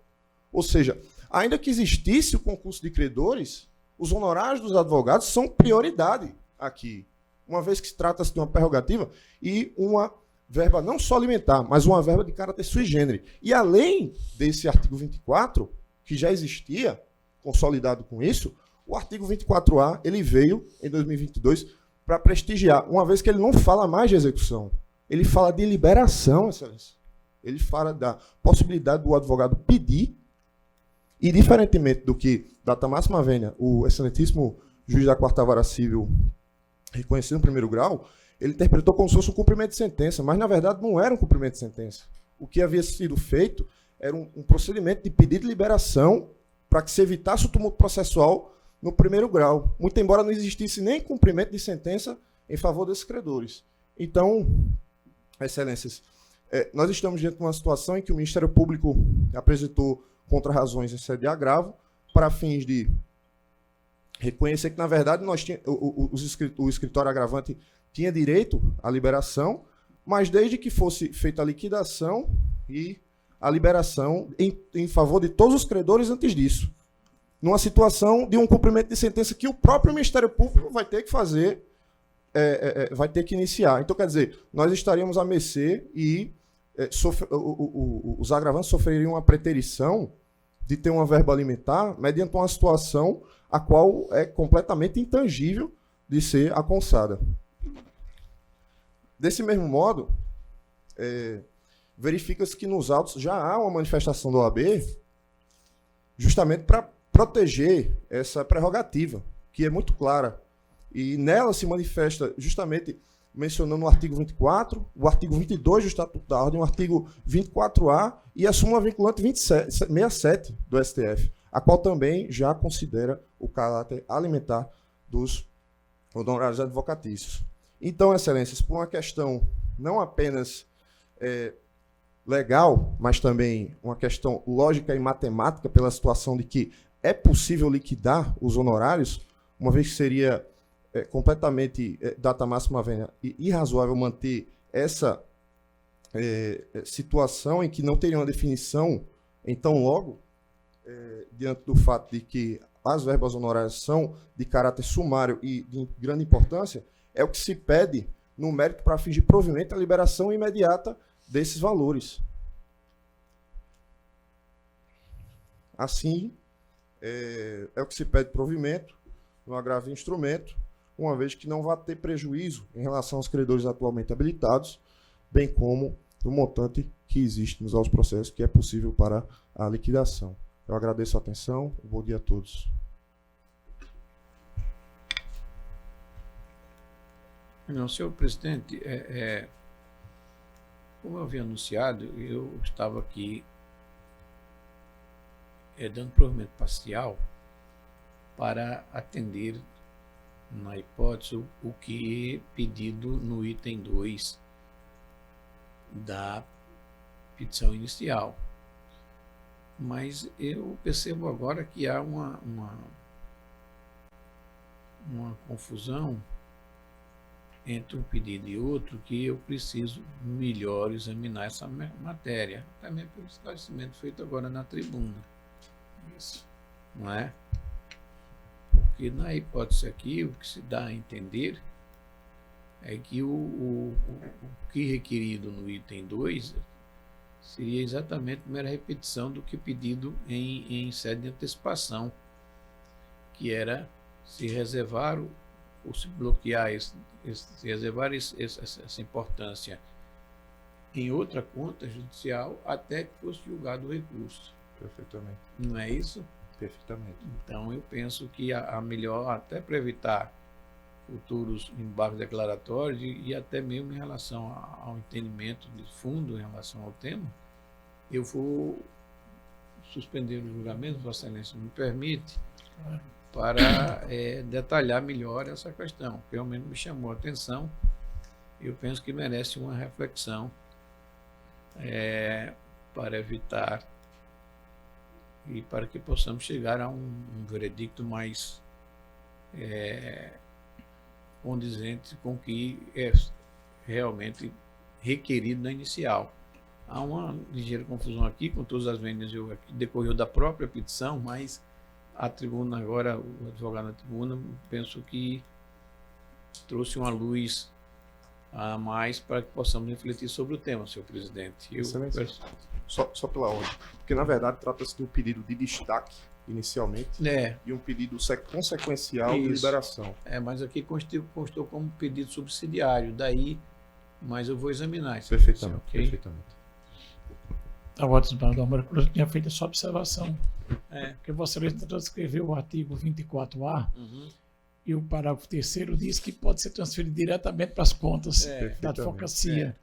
Ou seja, ainda que existisse o concurso de credores, os honorários dos advogados são prioridade aqui, uma vez que se trata-se de uma prerrogativa e uma verba não só alimentar, mas uma verba de caráter sui generis. E além desse artigo 24, que já existia, consolidado com isso, o artigo 24A ele veio em 2022 para prestigiar, uma vez que ele não fala mais de execução, ele fala de liberação, excelência. Ele fala da possibilidade do advogado pedir, e diferentemente do que, data máxima vênia, o excelentíssimo juiz da 4ª Vara Civil, reconhecido no 1º grau, ele interpretou como se fosse um cumprimento de sentença, mas na verdade não era um cumprimento de sentença. O que havia sido feito era um procedimento de pedido de liberação para que se evitasse o tumulto processual no 1º grau, muito embora não existisse nem cumprimento de sentença em favor desses credores. Então, excelências, nós estamos diante de uma situação em que o Ministério Público apresentou contrarrazões em sede de agravo para fins de reconhecer que, na verdade, o escritório agravante tinha direito à liberação, mas desde que fosse feita a liquidação e a liberação em favor de todos os credores antes disso. Numa situação de um cumprimento de sentença que o próprio Ministério Público vai ter que fazer, vai ter que iniciar. Então, quer dizer, nós estaríamos à mercê e os agravantes sofreriam uma preterição de ter uma verba alimentar mediante uma situação a qual é completamente intangível de ser alcançada. Desse mesmo modo, verifica-se que nos autos já há uma manifestação da OAB justamente para proteger essa prerrogativa, que é muito clara. E nela se manifesta justamente mencionando o artigo 24, o artigo 22 do Estatuto da Ordem, o artigo 24A e a súmula vinculante 67 do STF, a qual também já considera o caráter alimentar dos honorários advocatícios. Então, Excelências, por uma questão não apenas legal, mas também uma questão lógica e matemática, pela situação de que é possível liquidar os honorários, uma vez que seria completamente data máxima vênia e irrazoável manter essa situação em que não teria uma definição, então logo, diante do fato de que as verbas honorárias são de caráter sumário e de grande importância, é o que se pede no mérito para fins de provimento a liberação imediata desses valores. Assim, é o que se pede provimento no agravo instrumento, uma vez que não vai ter prejuízo em relação aos credores atualmente habilitados, bem como do montante que existe nos autos processos, que é possível para a liquidação. Eu agradeço a atenção, bom dia a todos. Não, senhor presidente, como eu havia anunciado, eu estava aqui dando provimento parcial para atender, na hipótese, o que é pedido no item 2 da petição inicial. Mas eu percebo agora que há uma confusão entre um pedido e outro, que eu preciso melhor examinar essa matéria, também pelo esclarecimento feito agora na tribuna. Isso, não é? Porque na hipótese aqui, o que se dá a entender é que o que requerido no item 2 seria exatamente mera repetição do que pedido em sede de antecipação, que era se reservar ou se bloquear, se reservar essa importância em outra conta judicial até que fosse julgado o recurso. Perfeitamente. Não é isso? Perfeitamente. Então, eu penso que a melhor, até para evitar futuros embargos declaratórios e até mesmo em relação ao entendimento de fundo em relação ao tema, eu vou suspender o julgamento, Vossa Excelência me permite, para detalhar melhor essa questão, que realmente me chamou a atenção. Eu penso que merece uma reflexão para evitar e para que possamos chegar a um veredicto mais condizente com o que é realmente requerido na inicial. Há uma ligeira confusão aqui, com todas as vendas decorreu da própria petição, mas a tribuna agora, o advogado na tribuna, penso que trouxe uma luz a mais para que possamos refletir sobre o tema, senhor presidente. Só pela ordem, porque na verdade trata-se de um pedido de destaque inicialmente e um pedido consequencial de liberação. Mas aqui constou como pedido subsidiário, daí, mas eu vou examinar isso. Perfeitamente, okay? Perfeitamente. Agora, desembargador Marcos, eu tinha feito essa observação. Porque Vossa Excelência transcreveu o artigo 24A e o parágrafo 3º diz que pode ser transferido diretamente para as contas da advocacia.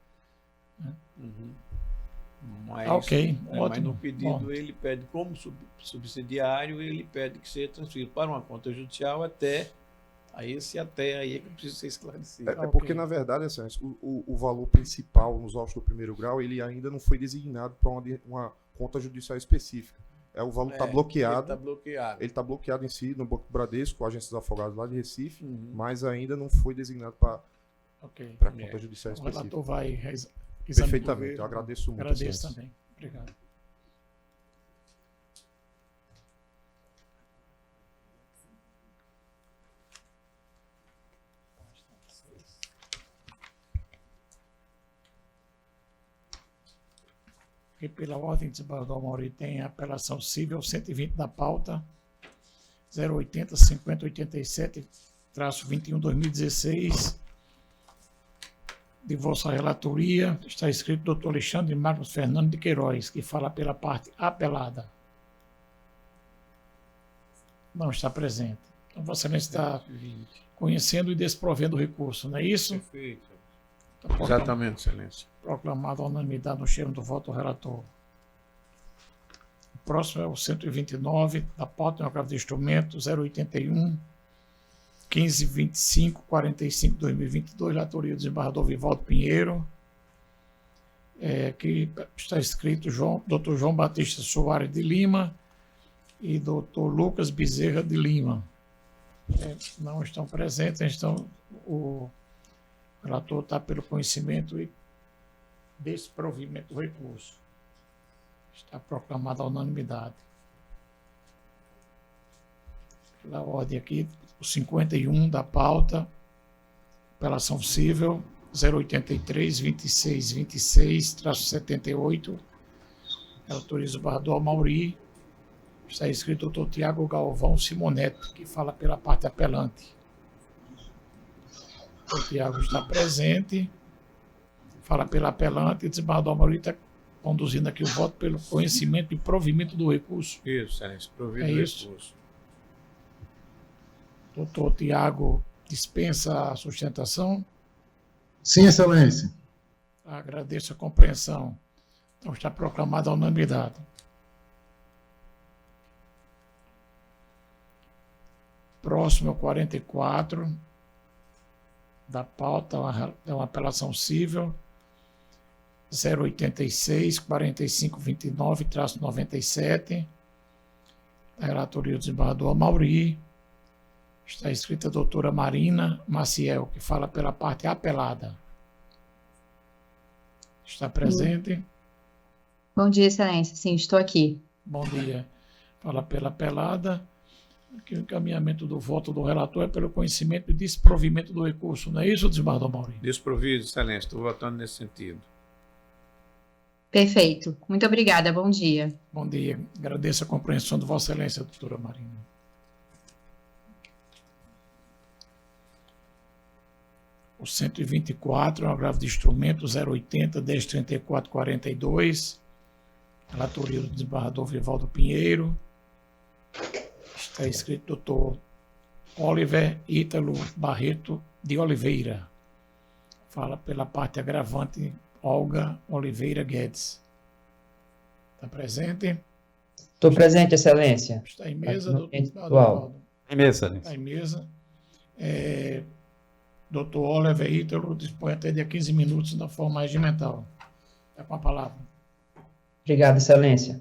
Mas, ótimo. Mas no pedido ele pede como subsidiário, ele pede que seja transferido para uma conta judicial até aí é que precisa ser esclarecido. Porque, na verdade, assim, o valor principal nos autos do primeiro grau, ele ainda não foi designado para uma conta judicial específica. O valor está bloqueado. Ele está bloqueado em si no Banco Bradesco, a Agência dos Afogados lá de Recife, mas ainda não foi designado para a conta judicial específica. O relator vai perfeitamente, eu agradeço muito. Agradeço também. Obrigado. E pela ordem de desembargador Mauri tem a apelação civil 120 da pauta, 080 50 87 21/2016, de vossa relatoria, está escrito Dr. Alexandre Marcos Fernando de Queiroz, que fala pela parte apelada. Não está presente. Então, Vossa Excelência está conhecendo e desprovendo o recurso, não é isso? Perfeito. Está Exatamente, Excelência. proclamado a unanimidade no cheiro do voto do relator. O próximo é o 129, da pauta no agravo de instrumento 081 1525 45 2022, relatoria do desembargador Vivaldo Pinheiro, que está escrito Dr. João Batista Soares de Lima e Dr. Lucas Bezerra de Lima. Não estão presentes, então o relator está pelo conhecimento e desprovimento do recurso. Está proclamada a unanimidade. Pela ordem aqui, o 51 da pauta, apelação civil 083 26 26-78, autoriza o desembargador Amauri. Está escrito o Dr. Tiago Galvão Simoneto, que fala pela parte apelante. O Tiago está presente, fala pela apelante, e o desembargador Amauri está conduzindo aqui o voto pelo conhecimento e provimento do recurso. Isso, Excelência. Provido É do isso. recurso. Doutor Tiago dispensa a sustentação. Sim, Excelência. Agradeço a compreensão. Então está proclamada a unanimidade. Próximo é o 44 da pauta, é uma apelação civil 086 45 29-97, da relatoria do desembargador Amauri. Está escrita a doutora Marina Maciel, que fala pela parte apelada. Está presente? Bom dia, Excelência. Sim, estou aqui. Bom dia. Fala pela apelada. Aqui o encaminhamento do voto do relator é pelo conhecimento e desprovimento do recurso. Não é isso, desembargador Amauri? Desprovido, Excelência. Estou votando nesse sentido. Perfeito. Muito obrigada. Bom dia. Bom dia. Agradeço a compreensão de Vossa Excelência, doutora Marina. O 124 é um agravo de instrumento 080 1034 42, relatoria do desembargador Vivaldo Pinheiro. Está escrito doutor Oliver Ítalo Barreto de Oliveira. Fala pela parte agravante Olga Oliveira Guedes. Está presente? Estou presente, Excelência. Está em mesa, doutor Vivaldo. Em mesa, Excelência. Está em mesa. Doutor Oliver Ítalo dispõe até dia 15 minutos da forma regimental. Está com a palavra. Obrigado, Excelência.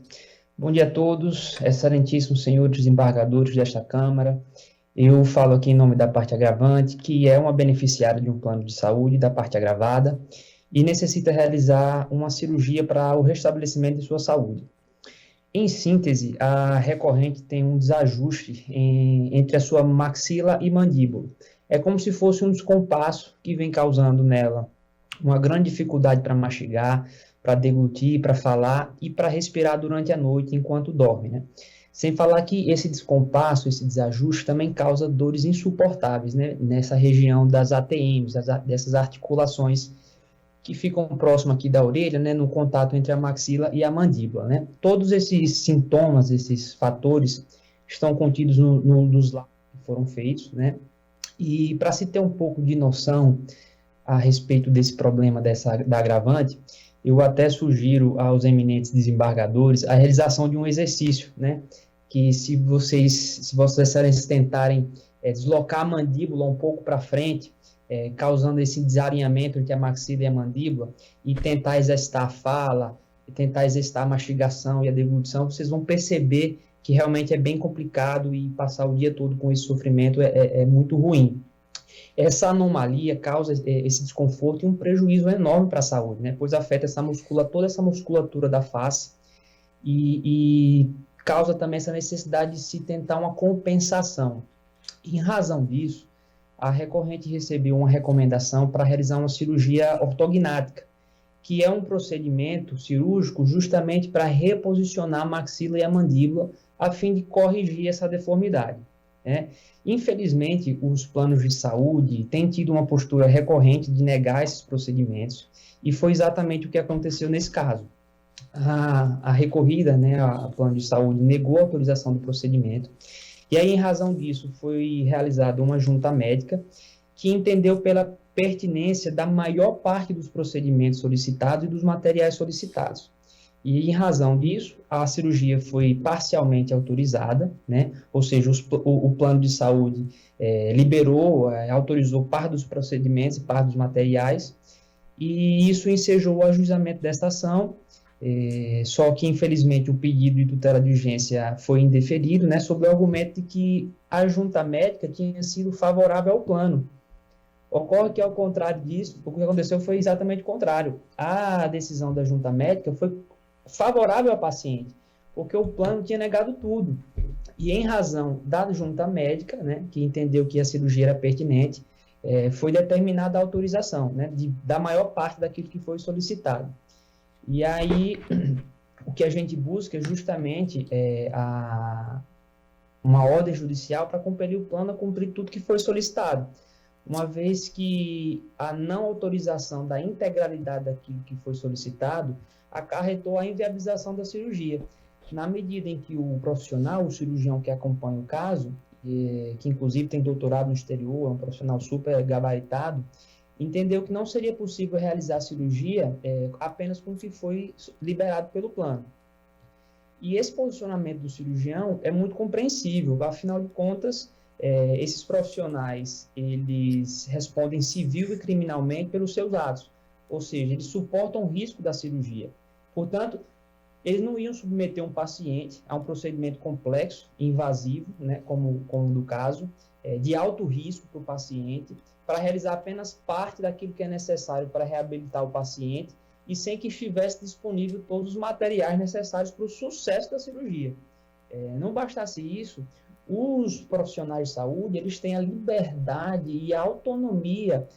Bom dia a todos, excelentíssimos senhores desembargadores desta Câmara. Eu falo aqui em nome da parte agravante, que é uma beneficiária de um plano de saúde da parte agravada e necessita realizar uma cirurgia para o restabelecimento de sua saúde. Em síntese, a recorrente tem um desajuste entre a sua maxila e mandíbula. É como se fosse um descompasso que vem causando nela uma grande dificuldade para mastigar, para deglutir, para falar e para respirar durante a noite enquanto dorme, né? Sem falar que esse descompasso, esse desajuste também causa dores insuportáveis, né? Nessa região das ATMs, dessas articulações que ficam próximo aqui da orelha, né? No contato entre a maxila e a mandíbula, né? Todos esses sintomas, esses fatores estão contidos nos laudos que foram feitos, né? E para se ter um pouco de noção a respeito desse problema da agravante, eu até sugiro aos eminentes desembargadores a realização de um exercício, né? Que se vossas excelências tentarem deslocar a mandíbula um pouco para frente, causando esse desalinhamento entre a maxila e a mandíbula, e tentar exercitar a fala, e tentar exercitar a mastigação e a deglutição, vocês vão perceber que realmente é bem complicado e passar o dia todo com esse sofrimento é muito ruim. Essa anomalia causa esse desconforto e um prejuízo enorme para a saúde, né? Pois afeta toda essa musculatura da face e causa também essa necessidade de se tentar uma compensação. Em razão disso, a recorrente recebeu uma recomendação para realizar uma cirurgia ortognática, que é um procedimento cirúrgico justamente para reposicionar a maxila e a mandíbula a fim de corrigir essa deformidade. né? Infelizmente, os planos de saúde têm tido uma postura recorrente de negar esses procedimentos, e foi exatamente o que aconteceu nesse caso. A recorrida, né, a plano de saúde negou a autorização do procedimento, e aí, em razão disso, foi realizada uma junta médica que entendeu pela pertinência da maior parte dos procedimentos solicitados e dos materiais solicitados. E, em razão disso, a cirurgia foi parcialmente autorizada, né? Ou seja, o plano de saúde liberou, autorizou parte dos procedimentos e parte dos materiais, e isso ensejou o ajuizamento desta ação, só que, infelizmente, o pedido de tutela de urgência foi indeferido, né? Sob o argumento de que a junta médica tinha sido favorável ao plano. Ocorre que, ao contrário disso, o que aconteceu foi exatamente o contrário. A decisão da junta médica foi favorável ao paciente, porque o plano tinha negado tudo. E, em razão da junta médica, né, que entendeu que a cirurgia era pertinente, foi determinada a autorização, né, da maior parte daquilo que foi solicitado. E aí, o que a gente busca é justamente uma ordem judicial para compelir o plano a cumprir tudo que foi solicitado, uma vez que a não autorização da integralidade daquilo que foi solicitado acarretou a inviabilização da cirurgia, na medida em que o profissional, o cirurgião que acompanha o caso, que inclusive tem doutorado no exterior, é um profissional super gabaritado, entendeu que não seria possível realizar a cirurgia apenas com o que foi liberado pelo plano. E esse posicionamento do cirurgião é muito compreensível, afinal de contas, esses profissionais, eles respondem civil e criminalmente pelos seus atos, ou seja, eles suportam o risco da cirurgia. Portanto, eles não iam submeter um paciente a um procedimento complexo, invasivo, né, como no caso, de alto risco para o paciente, para realizar apenas parte daquilo que é necessário para reabilitar o paciente e sem que estivesse disponível todos os materiais necessários para o sucesso da cirurgia. Não bastasse isso, os profissionais de saúde, eles têm a liberdade e a autonomia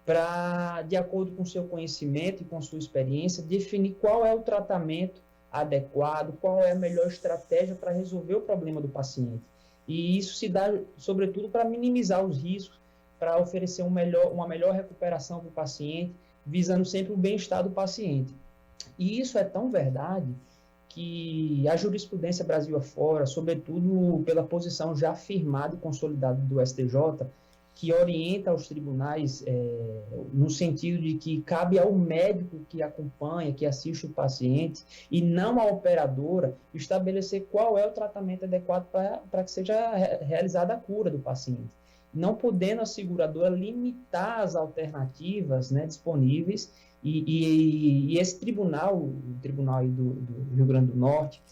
para, de acordo com o seu conhecimento e com sua experiência, definir qual é o tratamento adequado, qual é a melhor estratégia para resolver o problema do paciente. E isso se dá, sobretudo, para minimizar os riscos, para oferecer uma melhor recuperação para o paciente, visando sempre o bem-estar do paciente. E isso é tão verdade que a jurisprudência Brasil afora, sobretudo pela posição já firmada e consolidada do STJ, que orienta os tribunais no sentido de que cabe ao médico que acompanha, que assiste o paciente, e não à operadora, estabelecer qual é o tratamento adequado para que seja realizada a cura do paciente. Não podendo a seguradora limitar as alternativas, né, disponíveis, e esse tribunal, o tribunal aí do Rio Grande do Norte,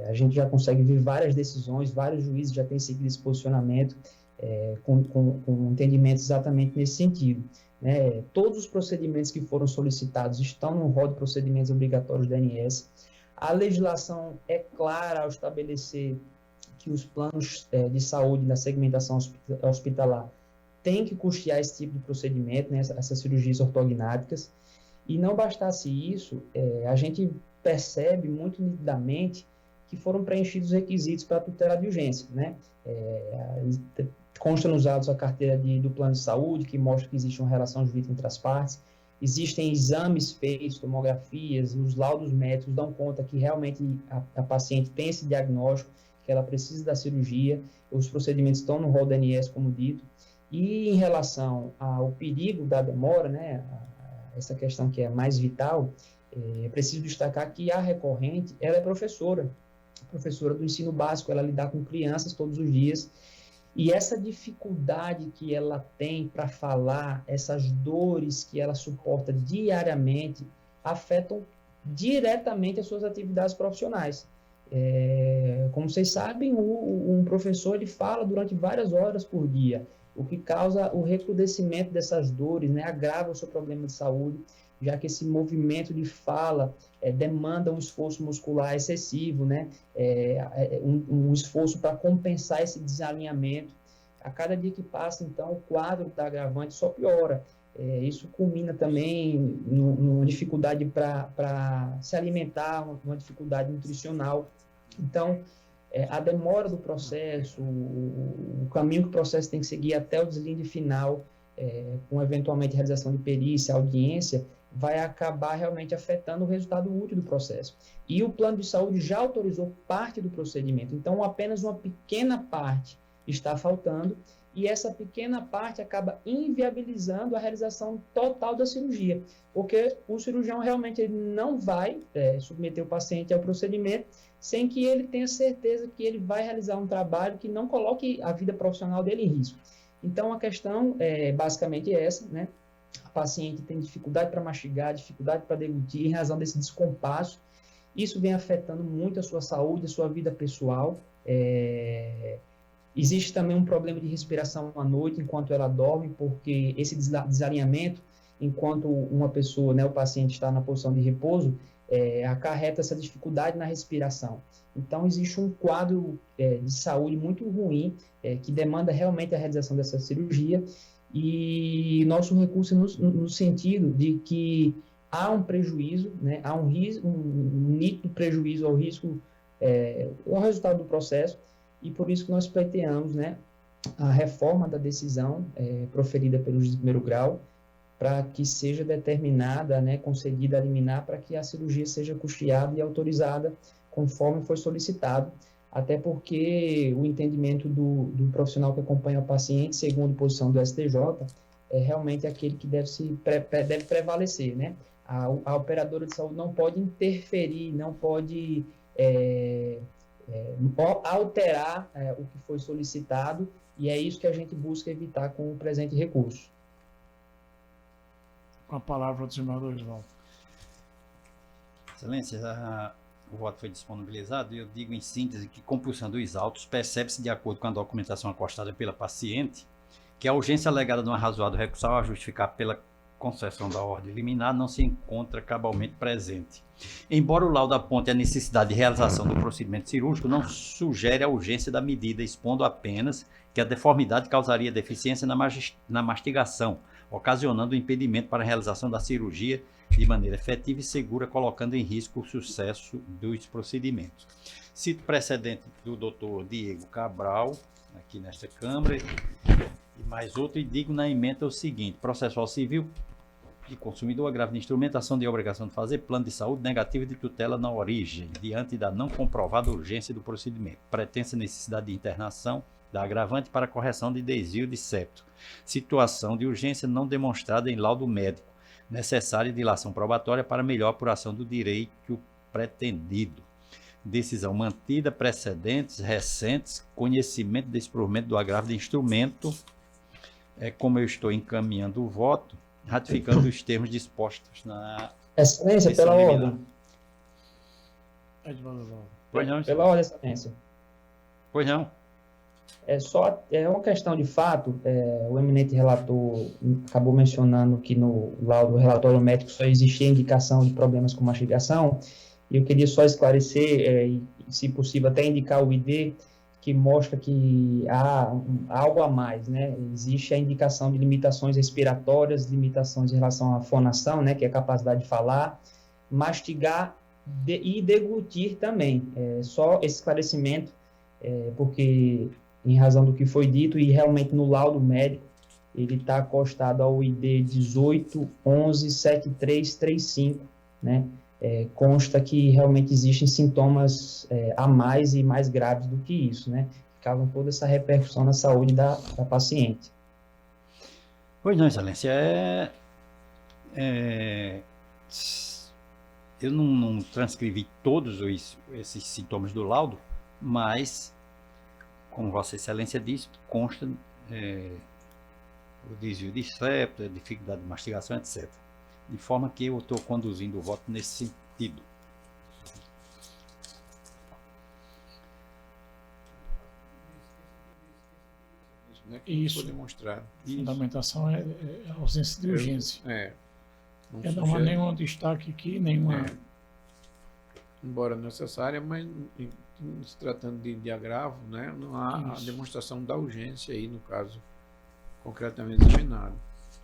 a gente já consegue ver várias decisões, vários juízes já têm seguido esse posicionamento, com entendimento exatamente nesse sentido, né? Todos os procedimentos que foram solicitados estão no rol de procedimentos obrigatórios da ANS. A legislação é clara ao estabelecer que os planos de saúde na segmentação hospitalar têm que custear esse tipo de procedimento, né, essas cirurgias ortognáticas. E não bastasse isso, a gente percebe muito nitidamente que foram preenchidos os requisitos para a tutela de urgência, né? Consta nos autos a carteira do plano de saúde, que mostra que existe uma relação jurídica entre as partes. Existem exames feitos, tomografias, os laudos médicos dão conta que realmente a paciente tem esse diagnóstico, que ela precisa da cirurgia, os procedimentos estão no rol da ANS, como dito. E em relação ao perigo da demora, né, essa questão que é mais vital, é preciso destacar que a recorrente, ela é professora do ensino básico, ela lidar com crianças todos os dias, e essa dificuldade que ela tem para falar, essas dores que ela suporta diariamente, afetam diretamente as suas atividades profissionais. Como vocês sabem, um professor ele fala durante várias horas por dia, o que causa o recrudescimento dessas dores, né, agrava o seu problema de saúde, já que esse movimento de fala demanda um esforço muscular excessivo, né, um esforço para compensar esse desalinhamento. A cada dia que passa, então, o quadro da agravante só piora. Isso culmina também numa dificuldade para se alimentar, uma dificuldade nutricional. Então, a demora do processo, o caminho que o processo tem que seguir até o deslinde final, com eventualmente realização de perícia, audiência, vai acabar realmente afetando o resultado útil do processo. E o plano de saúde já autorizou parte do procedimento, então apenas uma pequena parte está faltando, e essa pequena parte acaba inviabilizando a realização total da cirurgia, porque o cirurgião realmente ele não vai submeter o paciente ao procedimento sem que ele tenha certeza que ele vai realizar um trabalho que não coloque a vida profissional dele em risco. Então, a questão é basicamente essa, né? A paciente tem dificuldade para mastigar, dificuldade para deglutir, em razão desse descompasso. Isso vem afetando muito a sua saúde, a sua vida pessoal. Existe também um problema de respiração à noite, enquanto ela dorme, porque esse desalinhamento, enquanto uma pessoa, né, o paciente está na posição de repouso, acarreta essa dificuldade na respiração. Então, existe um quadro de saúde muito ruim, que demanda realmente a realização dessa cirurgia, e nosso recurso no sentido de que há um prejuízo, né, há um nítido prejuízo ao risco, ao resultado do processo, e por isso que nós pleiteamos, né, a reforma da decisão proferida pelo juiz de primeiro grau, para que seja determinada, né, concedida a liminar, para que a cirurgia seja custeada e autorizada conforme foi solicitado, até porque o entendimento do profissional que acompanha o paciente, segundo a posição do STJ, é realmente aquele que deve prevalecer, né? A operadora de saúde não pode interferir, não pode alterar o que foi solicitado, e é isso que a gente busca evitar com o presente recurso. Com a palavra o desembargador Oswaldo. Excelência, o voto foi disponibilizado e eu digo em síntese que, compulsando os autos, percebe-se, de acordo com a documentação acostada pela paciente, que a urgência alegada de uma razoável recursal a justificar pela concessão da ordem liminar não se encontra cabalmente presente. Embora o laudo aponte a necessidade de realização do procedimento cirúrgico, não sugere a urgência da medida, expondo apenas que a deformidade causaria deficiência na mastigação, ocasionando o impedimento para a realização da cirurgia de maneira efetiva e segura, colocando em risco o sucesso dos procedimentos. Cito precedente do Dr. Diego Cabral, aqui nesta Câmara, e mais outro, e digo na emenda o seguinte: processual civil de consumidor, agravo de instrumentação de obrigação de fazer plano de saúde negativo de tutela na origem, diante da não comprovada urgência do procedimento, pretensa necessidade de internação da agravante para correção de desvio de septo, situação de urgência não demonstrada em laudo médico, necessária dilação probatória para melhor apuração do direito pretendido. Decisão mantida, precedentes recentes, conhecimento desse provimento do agravo de instrumento, como eu estou encaminhando o voto, ratificando os termos dispostos na... Excelência, pela ordem. Pois não, pela ordem, excelência. Pois não. É uma questão de fato, o eminente relator acabou mencionando que no laudo relatório médico só existia indicação de problemas com mastigação, e eu queria só esclarecer, e, se possível, até indicar o ID, que mostra que há algo a mais, né? Existe a indicação de limitações respiratórias, limitações em relação à fonação, né, que é a capacidade de falar, mastigar e deglutir também. Só esse esclarecimento, porque, em razão do que foi dito, e realmente no laudo médico, ele está acostado ao ID 18117335, né? Consta que realmente existem sintomas a mais e mais graves do que isso, né? Que causam toda essa repercussão na saúde da paciente. Pois não, excelência, eu não transcrevi todos esses sintomas do laudo, mas, como Vossa Excelência disse, consta o desvio de septo, a dificuldade de mastigação, etc. De forma que eu estou conduzindo o voto nesse sentido. Isso. Demonstrar. A fundamentação é a ausência de urgência. Não há nenhum destaque aqui, nenhuma... Embora necessária, mas se tratando de agravo, né, não há a demonstração da urgência aí, no caso, concretamente examinado.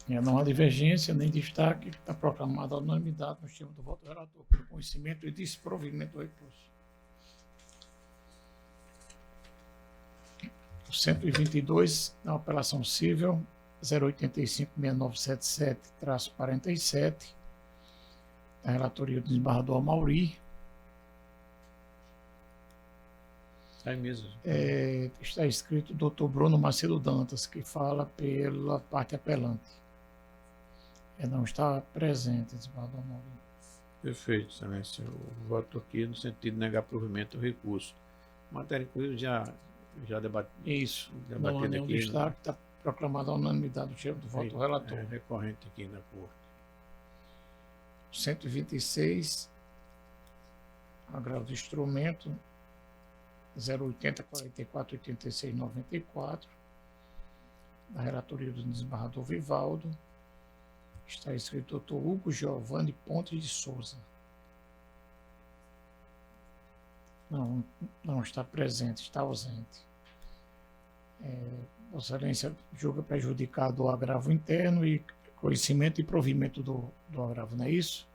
Não há divergência nem destaque, está proclamada a unanimidade no termo do voto do relator, pelo conhecimento e desprovimento do recurso. O 122, na apelação civil, 085-6977-47, da relatoria do desembargador Amauri. Aí mesmo. Está escrito o Dr. Bruno Macedo Dantas, que fala pela parte apelante. Não está presente, desembargador Amauri. Perfeito, excelência. Eu voto aqui no sentido de negar provimento ao recurso. Matéria, inclusive, já debate. Isso, não há debatido nenhum aqui. destaque, está proclamada a unanimidade do chefe do voto do relator. É recorrente aqui na Corte. 126, agravo de instrumento, 080-44-86-94, da relatoria do desembargador Vivaldo. Está escrito Dr. Hugo Giovanni Pontes de Souza. Não está presente, está ausente. Vossa Excelência julga prejudicado o agravo interno e conhecimento e provimento do agravo, não é isso?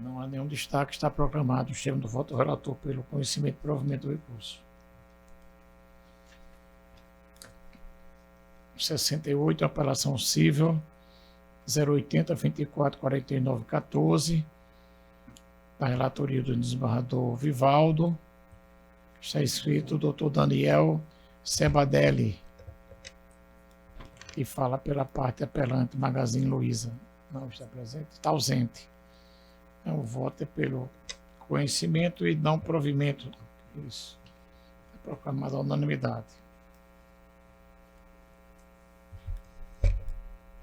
Não há nenhum destaque, está proclamado o termo do voto do relator pelo conhecimento e provimento do recurso. 68, apelação civil, 080-24-49-14, da relatoria do desembargador Vivaldo. Está escrito o Dr. Daniel Sebadelli, que fala pela parte apelante, Magazine Luiza. Não está presente, está ausente. Então, o voto é pelo conhecimento e não provimento. Isso. É proclamada a unanimidade.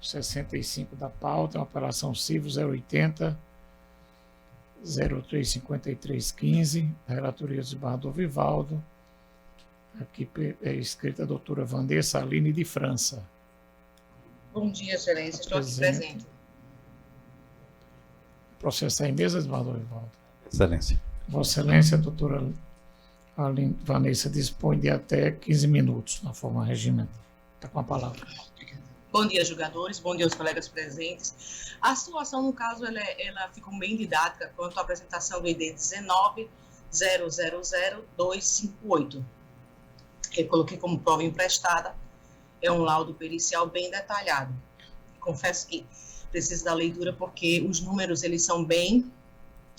65 da pauta, uma apelação civil 080 035315, da relatoria do desembargador Vivaldo. Aqui é escrita a doutora Vanessa Aline de França. Bom dia, Excelência. Estou aqui presente. Processo em mesa, desembargador Vivaldo. Excelência. Vossa Excelência, a doutora Aline Vanessa dispõe de até 15 minutos na forma regimental. Está com a palavra. Bom dia, julgadores. Bom dia aos colegas presentes. A situação, no caso, ela ficou bem didática quanto à apresentação do ID 19.000258. Eu coloquei como prova emprestada. É um laudo pericial bem detalhado. Confesso que preciso da leitura porque os números eles são bem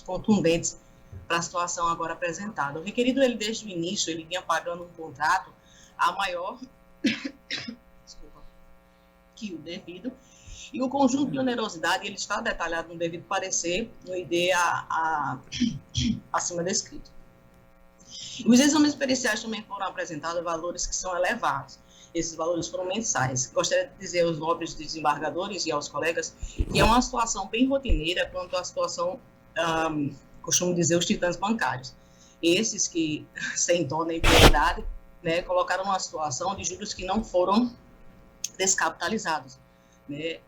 contundentes para a situação agora apresentada. O requerido, ele desde o início, ele vinha pagando um contrato a maior que o devido, e o conjunto de onerosidade ele está detalhado no devido parecer, no ID acima descrito. Os exames periciais também foram apresentados valores que são elevados. Esses valores foram mensais. Gostaria de dizer aos nobres desembargadores e aos colegas que é uma situação bem rotineira quanto à situação, costumo dizer, os titãs bancários. Esses que, sem dó nem piedade, né, colocaram uma situação de juros que não foram descapitalizados. Né?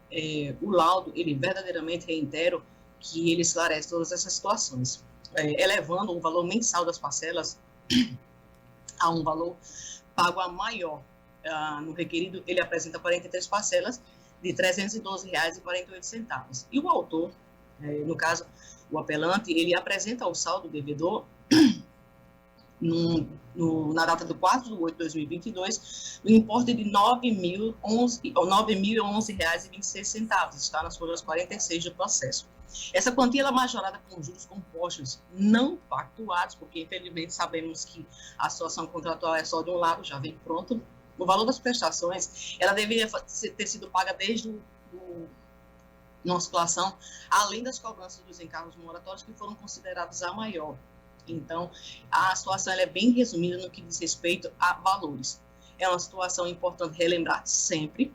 O laudo, ele verdadeiramente reitero que ele esclarece todas essas situações, elevando o valor mensal das parcelas a um valor pago a maior. No requerido, ele apresenta 43 parcelas de R$ 312,48. E o autor, no caso, o apelante, ele apresenta ao saldo devedor na data do 4/8/2022, no importe de R$ 9.011,26, está nas folhas 46 do processo. Essa quantia ela é majorada com juros compostos não pactuados, porque infelizmente sabemos que a situação contratual é só de um lado, já vem pronto. O valor das prestações, ela deveria ter sido paga desde uma situação, além das cobranças dos encargos moratórios, que foram considerados a maior. Então, a situação ela é bem resumida no que diz respeito a valores. É uma situação importante relembrar sempre.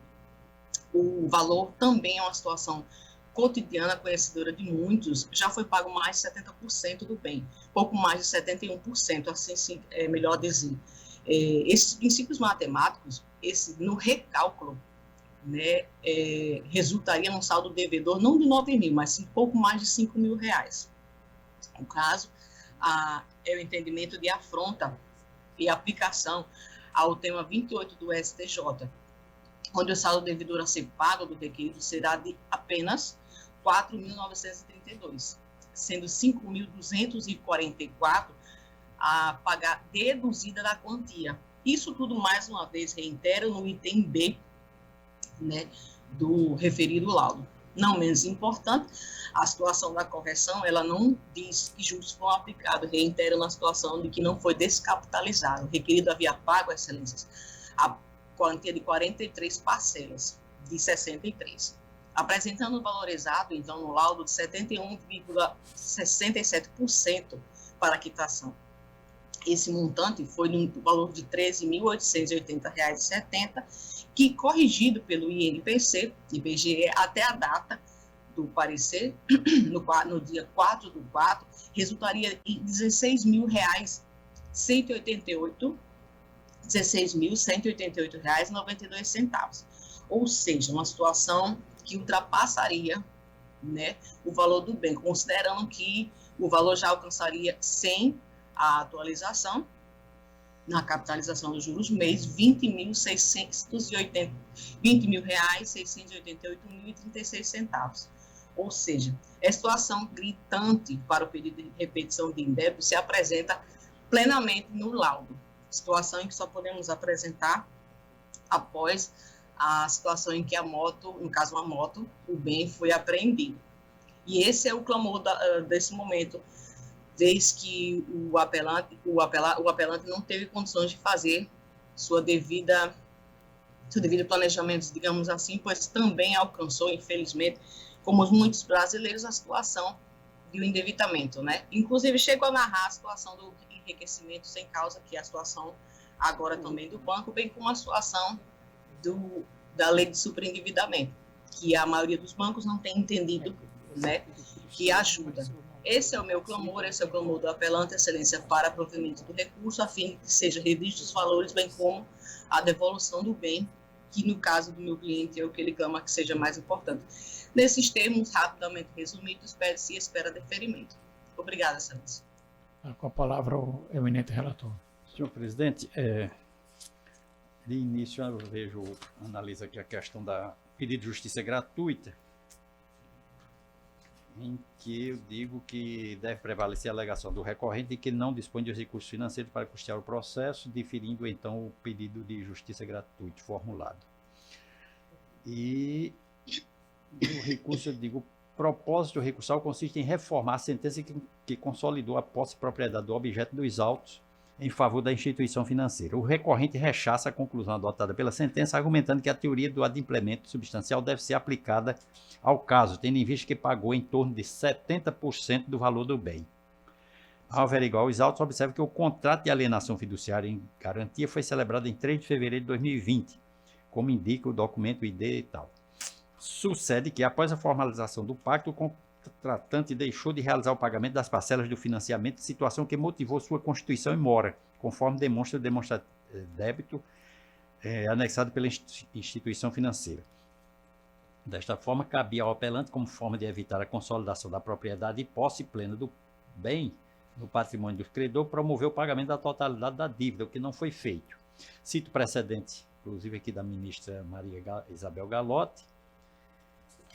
O valor também é uma situação cotidiana, conhecedora de muitos. Já foi pago mais de 70% do bem, pouco mais de 71%, assim sim, é melhor dizer. Esses princípios matemáticos, no recálculo, né, resultaria num saldo devedor não de 9 mil, mas sim pouco mais de 5 mil reais. No caso, é o entendimento de afronta e aplicação ao tema 28 do STJ, onde o saldo devedor a ser pago do requerido será de apenas R$ 4.932, sendo R$ 5.244 a pagar deduzida da quantia. Isso tudo, mais uma vez, reitero no item B, né, do referido laudo. Não menos importante, a situação da correção, ela não diz que juros foram aplicados, reitero na situação de que não foi descapitalizado. O requerido havia pago, excelências, a quantia de 43 parcelas, de 63. Apresentando o valorizado, então, no laudo de 71,67% para a quitação. Esse montante foi no valor de R$ 13.880,70, que, corrigido pelo INPC, IBGE, até a data do parecer, no dia 4/4, resultaria em R$ 16.188,92, ou seja, uma situação que ultrapassaria, né, o valor do bem, considerando que o valor já alcançaria, sem a atualização, na capitalização dos juros mês, R$ 20.688.036. Ou seja, é situação gritante para o pedido de repetição de indébito se apresenta plenamente no laudo. Situação em que só podemos apresentar após a situação em que a moto, no caso uma moto, o bem foi apreendido. E esse é o clamor desse momento, vez que o apelante não teve condições de fazer seu devido planejamento, digamos assim, pois também alcançou, infelizmente, como muitos brasileiros, a situação de um endividamento, né? Inclusive, chegou a narrar a situação do enriquecimento sem causa, que é a situação agora também do banco, bem como a situação da lei de superendividamento, que a maioria dos bancos não tem entendido, né, que ajuda. Esse é o meu clamor, esse é o clamor do apelante, excelência, para provimento do recurso, a fim de que sejam revistos os valores, bem como a devolução do bem, que no caso do meu cliente é o que ele clama que seja mais importante. Nesses termos, rapidamente resumidos, pede-se e espera deferimento. Obrigada, excelência. Com a palavra o eminente relator. Senhor presidente, de início eu analiso aqui a questão da pedido de justiça gratuita, em que eu digo que deve prevalecer a alegação do recorrente de que não dispõe de recursos financeiros para custear o processo, diferindo então o pedido de justiça gratuito formulado. E no recurso eu digo, o propósito recursal consiste em reformar a sentença que consolidou a posse e propriedade do objeto dos autos em favor da instituição financeira. O recorrente rechaça a conclusão adotada pela sentença, argumentando que a teoria do adimplemento substancial deve ser aplicada ao caso, tendo em vista que pagou em torno de 70% do valor do bem. Ao averiguar os autos, observa que o contrato de alienação fiduciária em garantia foi celebrado em 3 de fevereiro de 2020, como indica o documento ID e tal. Sucede que, após a formalização do pacto, o contratante deixou de realizar o pagamento das parcelas do financiamento, situação que motivou sua constituição em mora, conforme demonstra o débito anexado pela instituição financeira. Desta forma, cabia ao apelante, como forma de evitar a consolidação da propriedade e posse plena do bem no patrimônio do credor, promover o pagamento da totalidade da dívida, o que não foi feito. Cito precedente, inclusive aqui da ministra Maria Isabel Galotti,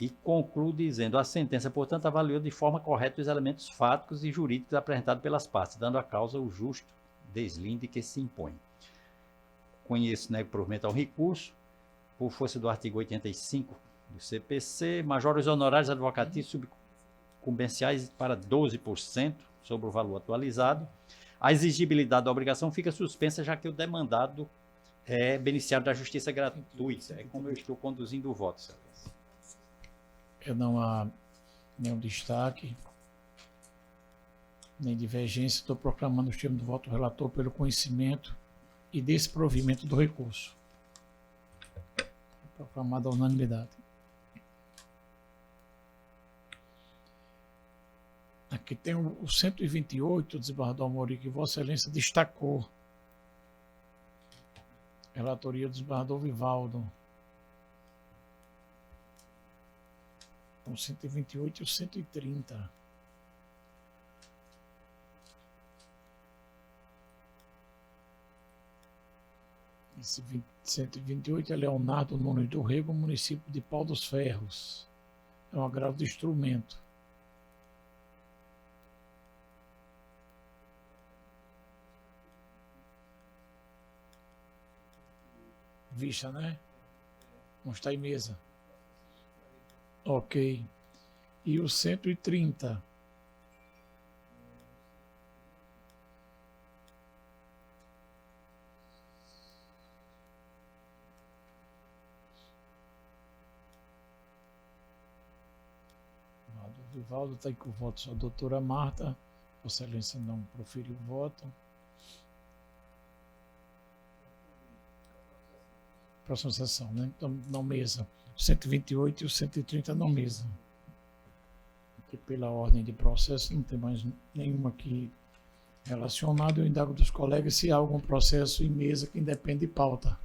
e concluo dizendo: a sentença, portanto, avaliou de forma correta os elementos fáticos e jurídicos apresentados pelas partes, dando à causa o justo deslinde que se impõe. Conheço, né, provimento ao recurso, por força do artigo 85 do CPC, majora os honorários advocatícios subcumbenciais para 12% sobre o valor atualizado. A exigibilidade da obrigação fica suspensa, já que o demandado é beneficiário da justiça gratuita. É como eu estou conduzindo o voto, excelência. Não há nenhum destaque, nem divergência. Estou proclamando o termo do voto do relator pelo conhecimento e desprovimento do recurso. Proclamada a unanimidade. Aqui tem o 128, desembargador Amorim, que Vossa Excelência destacou. Relatoria do desembargador Vivaldo. O 128 e o 130. Esse 128 é Leonardo Nunes do Rego, município de Pau dos Ferros. É um agravo de instrumento. vista, né? Não está em mesa. Ok. E o 130? O Vivaldo está aí com o voto só. Doutora Marta, Vossa Excelência não proferiu o voto. Próxima sessão, né? Então, não mesa. O 128 e o 130 não mesa. Porque pela ordem de processo não tem mais nenhuma aqui relacionada. Eu indago dos colegas se há algum processo em mesa que independe de pauta.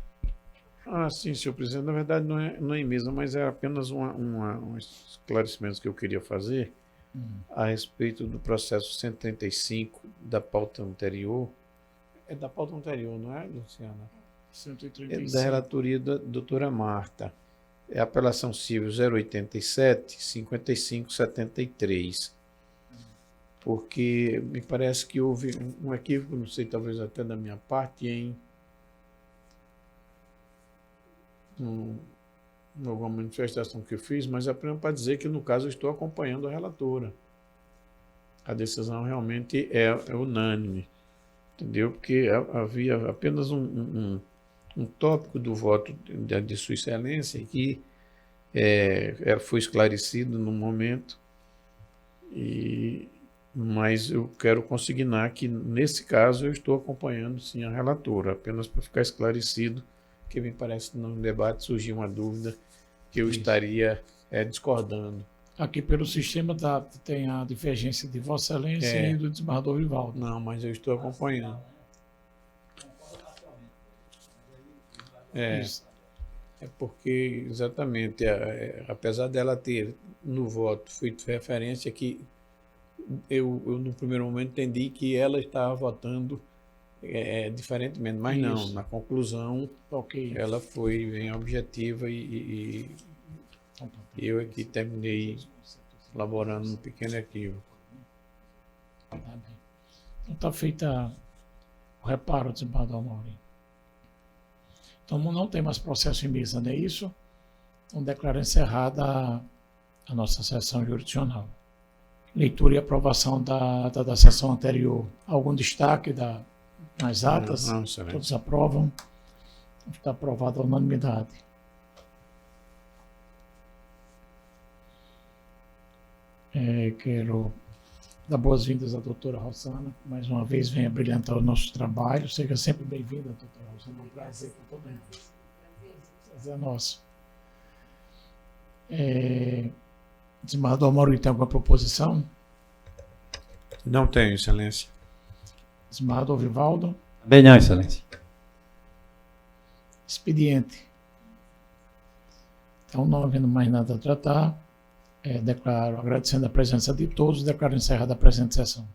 Ah, sim, senhor presidente. Na verdade, não é em mesa, mas é apenas um esclarecimento que eu queria fazer a respeito do processo 135 da pauta anterior. É da pauta anterior, não é, Luciana? 135. É da relatoria da doutora Marta. É a apelação civil 087 5573. Porque me parece que houve um equívoco, não sei, talvez até da minha parte, em alguma manifestação que eu fiz, mas é apenas para dizer que, no caso, eu estou acompanhando a relatora. A decisão realmente é unânime, entendeu? Porque havia apenas um tópico do voto de Sua Excelência que foi esclarecido no momento, mas eu quero consignar que, nesse caso, eu estou acompanhando, sim, a relatora, apenas para ficar esclarecido, que me parece que no debate surgiu uma dúvida que eu estaria discordando. Aqui pelo sistema tem a divergência de Vossa Excelência e do desembargador Vivaldo. Não, mas eu estou acompanhando. É porque, exatamente, apesar dela ter no voto feito referência que eu no primeiro momento entendi que ela estava votando diferentemente, mas não, na conclusão ela foi bem objetiva e eu aqui terminei elaborando um pequeno equívoco. Tá bem. Então está feita o reparo, desembargador Amorim. Então não tem mais processo em mesa, não é isso? Então declaro encerrada a nossa sessão jurisdicional. Leitura e aprovação da sessão anterior. Algum destaque nas atas? Não, todos aprovam. Está aprovada a unanimidade. Quero dar boas-vindas à doutora Rosana, que mais uma vez venha brilhantar o nosso trabalho. Seja sempre bem-vinda, doutora Rosana. É um prazer para todo mundo. Prazer é nosso. Desembargador Amorim, tem alguma proposição? Não tenho, Excelência. Desembargador Vivaldo? Bem, não, Excelência. Expediente. Então, não havendo mais nada a tratar, declaro, agradecendo a presença de todos, declaro encerrada a presente sessão.